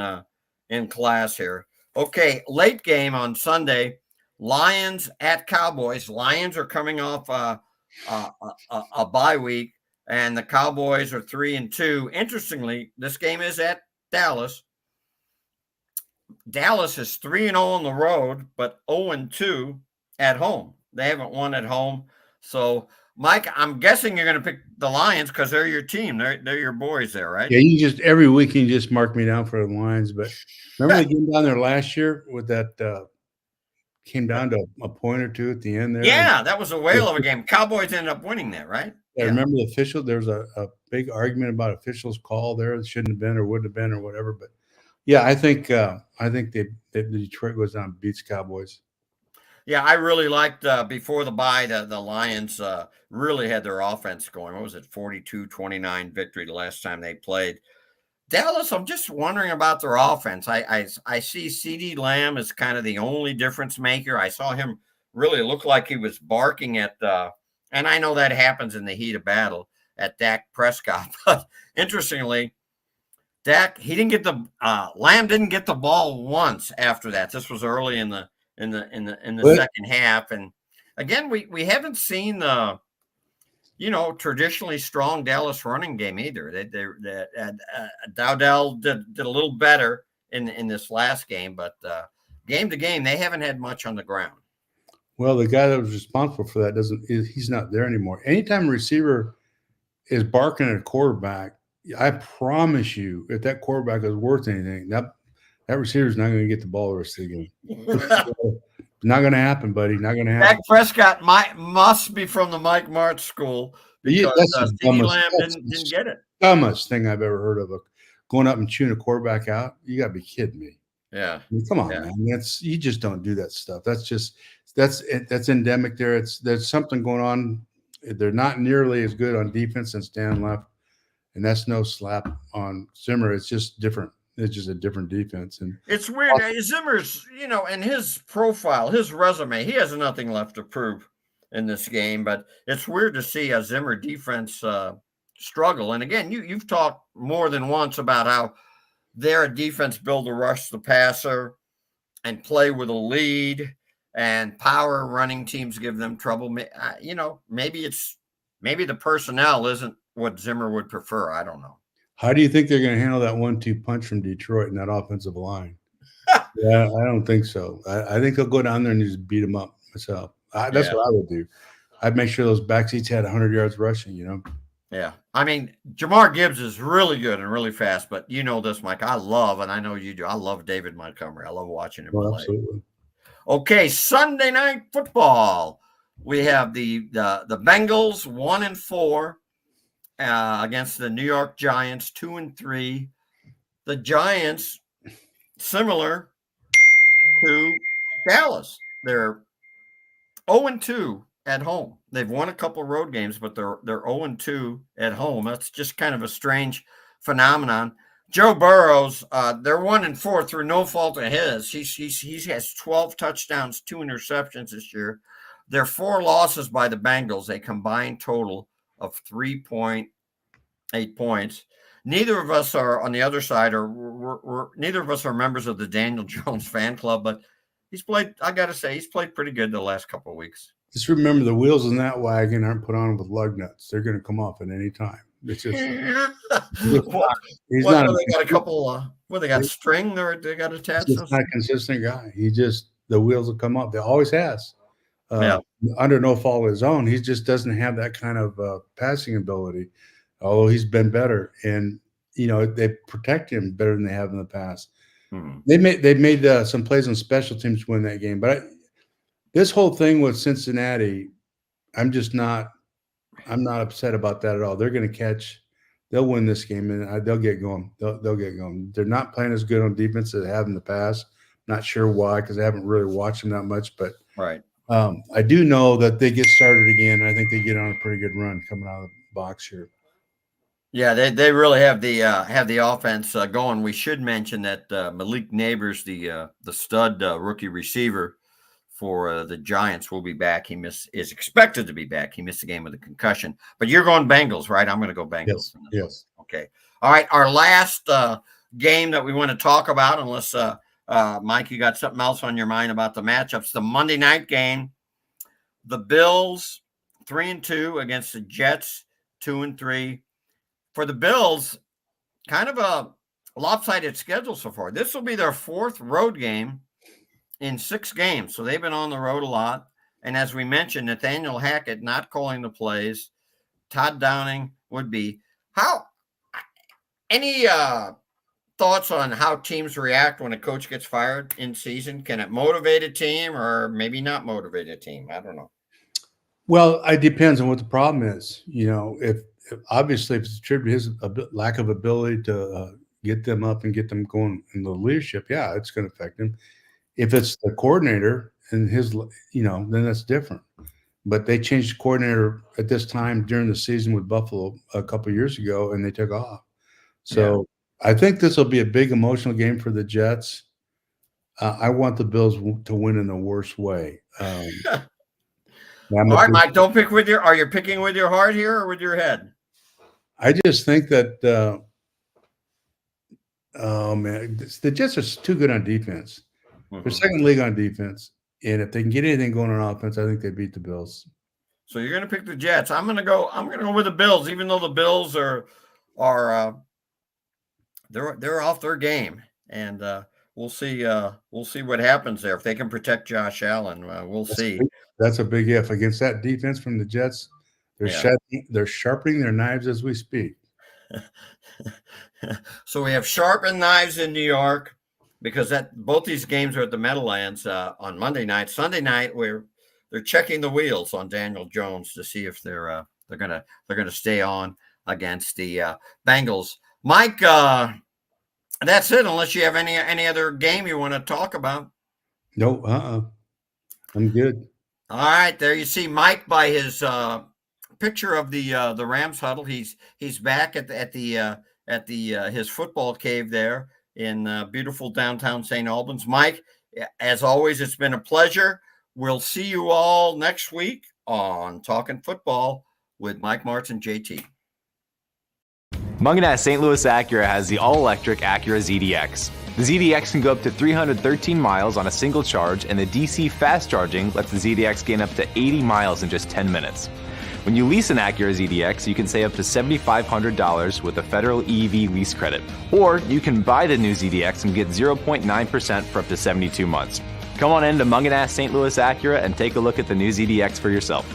class here. Okay, late game on Sunday, Lions at Cowboys. Lions are coming off a bye week, and the Cowboys are 3-2. Interestingly, this game is at Dallas. Dallas is 3-0 on the road, but 0-2 at home. They haven't won at home. So Mike, I'm guessing you're going to pick the Lions because they're your team. They're your boys there, right? Yeah, you just every week you just mark me down for the Lions. But remember the game down there last year with that came down to a point or two at the end there. Yeah, that was a whale of a game. Cowboys ended up winning that, right? I remember the official. There was a big argument about officials' call there that shouldn't have been or wouldn't have been or whatever. But yeah, I think the Detroit goes down and beats Cowboys. Yeah, I really liked before the bye, the Lions really had their offense going. What was it, 42-29 victory the last time they played. Dallas, I'm just wondering about their offense. I see CeeDee Lamb as kind of the only difference maker. I saw him really look like he was barking at and I know that happens in the heat of battle at Dak Prescott. But interestingly, Dak, he didn't get Lamb didn't get the ball once after that. This was early in the second half. And again, we haven't seen the traditionally strong Dallas running game either. Dowdell did a little better in this last game, but game to game, they haven't had much on the ground. Well, the guy that was responsible for that he's not there anymore. Anytime a receiver is barking at a quarterback, I promise you, if that quarterback is worth anything, that receiver is not going to get the ball the rest of the game. Not going to happen, buddy. Not going to happen. Dak Prescott must be from the Mike Martz school because CeeDee Lamb didn't get it. Dumbest thing I've ever heard of, going up and chewing a quarterback out. You got to be kidding me. Yeah. I mean, come on, man. You just don't do that stuff. That's endemic there. There's something going on. They're not nearly as good on defense since Dan left, and that's no slap on Zimmer. It's just different. It's just a different defense. And it's weird. Zimmer's, and his profile, his resume, he has nothing left to prove in this game. But it's weird to see a Zimmer defense struggle. And again, you've talked more than once about how they're a defense built to rush the passer and play with a lead, and power running teams give them trouble. Maybe the personnel isn't what Zimmer would prefer. I don't know. How do you think they're going to handle that 1-2 punch from Detroit in that offensive line? Yeah, I don't think so. I think they'll go down there and just beat them up myself. That's what I would do. I'd make sure those backseats had 100 yards rushing, Yeah. I mean, Jamar Gibbs is really good and really fast, but you know this, Mike. I know you do. I love David Montgomery. I love watching him play. Absolutely. Okay, Sunday Night Football. We have the Bengals 1-4 against the New York Giants 2-3. The Giants, similar to Dallas, they're 0-2 at home. They've won a couple of road games, but they're 0-2 at home. That's just kind of a strange phenomenon. Joe Burrows, they're 1-4 through no fault of his. He has 12 touchdowns, 2 interceptions this year. Their 4 losses by the Bengals, a combined total of 3.8 points. Neither of us are on the other side, or neither of us are members of the Daniel Jones fan club, but he's played pretty good the last couple of weeks. Just remember, the wheels in that wagon aren't put on with lug nuts. They're going to come off at any time. It's just they got a couple. They got string there. They got attached. He's not a consistent guy. The wheels will come up. They always has. Under no fault of his own, he just doesn't have that kind of passing ability. Although he's been better, and they protect him better than they have in the past. Mm-hmm. They made some plays on special teams to win that game, but this whole thing with Cincinnati, I'm not upset about that at all. They're going to catch. They'll win this game, and they'll get going. They'll get going. They're not playing as good on defense as they have in the past. Not sure why, because I haven't really watched them that much. But right, I do know that they get started again. I think they get on a pretty good run coming out of the box here. Yeah, they really have the offense going. We should mention that Malik Neighbors, the stud rookie receiver for the Giants, will be back. Is expected to be back. He missed the game with a concussion. But you're going Bengals, right? I'm going to go Bengals. Yes. Okay. All right. Our last game that we want to talk about, unless Mike, you got something else on your mind about the matchups. The Monday night game, the Bills 3-2 against the Jets 2-3. For the Bills, kind of a lopsided schedule so far. This will be their 4th road game in 6 games. So they've been on the road a lot. And as we mentioned, Nathaniel Hackett not calling the plays. Todd Downing would be. Any thoughts on how teams react when a coach gets fired in season? Can it motivate a team or maybe not motivate a team? I don't know. Well, it depends on what the problem is. If obviously if it's attributed to his lack of ability to get them up and get them going in the leadership, yeah, it's going to affect him. If it's the coordinator and his, then that's different. But they changed the coordinator at this time during the season with Buffalo a couple of years ago, and they took off. So I think this will be a big emotional game for the Jets. I want the Bills to win in the worst way. All right, Mike, don't pick with are you picking with your heart here or with your head? I just think that, the Jets are too good on defense. Mm-hmm. They're second league on defense. And if they can get anything going on offense, I think they beat the Bills. So you're going to pick the Jets. I'm going to go with the Bills, even though the Bills are they're off their game. And we'll see what happens there. If they can protect Josh Allen, we'll see. That's a big if against that defense from the Jets. They're sharpening their knives as we speak. So we have sharpened knives in New York because both these games are at the Meadowlands on Monday night. Sunday night, they're checking the wheels on Daniel Jones to see if they're gonna stay on against the Bengals. Mike, that's it. Unless you have any other game you want to talk about. No, I'm good. All right, there you see Mike by his picture of the Rams huddle. He's back at his football cave there in beautiful downtown St. Albans. Mike, as always, it's been a pleasure. We'll see you all next week on Talking Football with Mike Martz and JT. Munganast St. Louis Acura has the all-electric Acura ZDX. The ZDX can go up to 313 miles on a single charge, and the DC fast charging lets the ZDX gain up to 80 miles in just 10 minutes. When you lease an Acura ZDX, you can save up to $7,500 with a federal EV lease credit. Or you can buy the new ZDX and get 0.9% for up to 72 months. Come on in to Munganast St. Louis Acura and take a look at the new ZDX for yourself.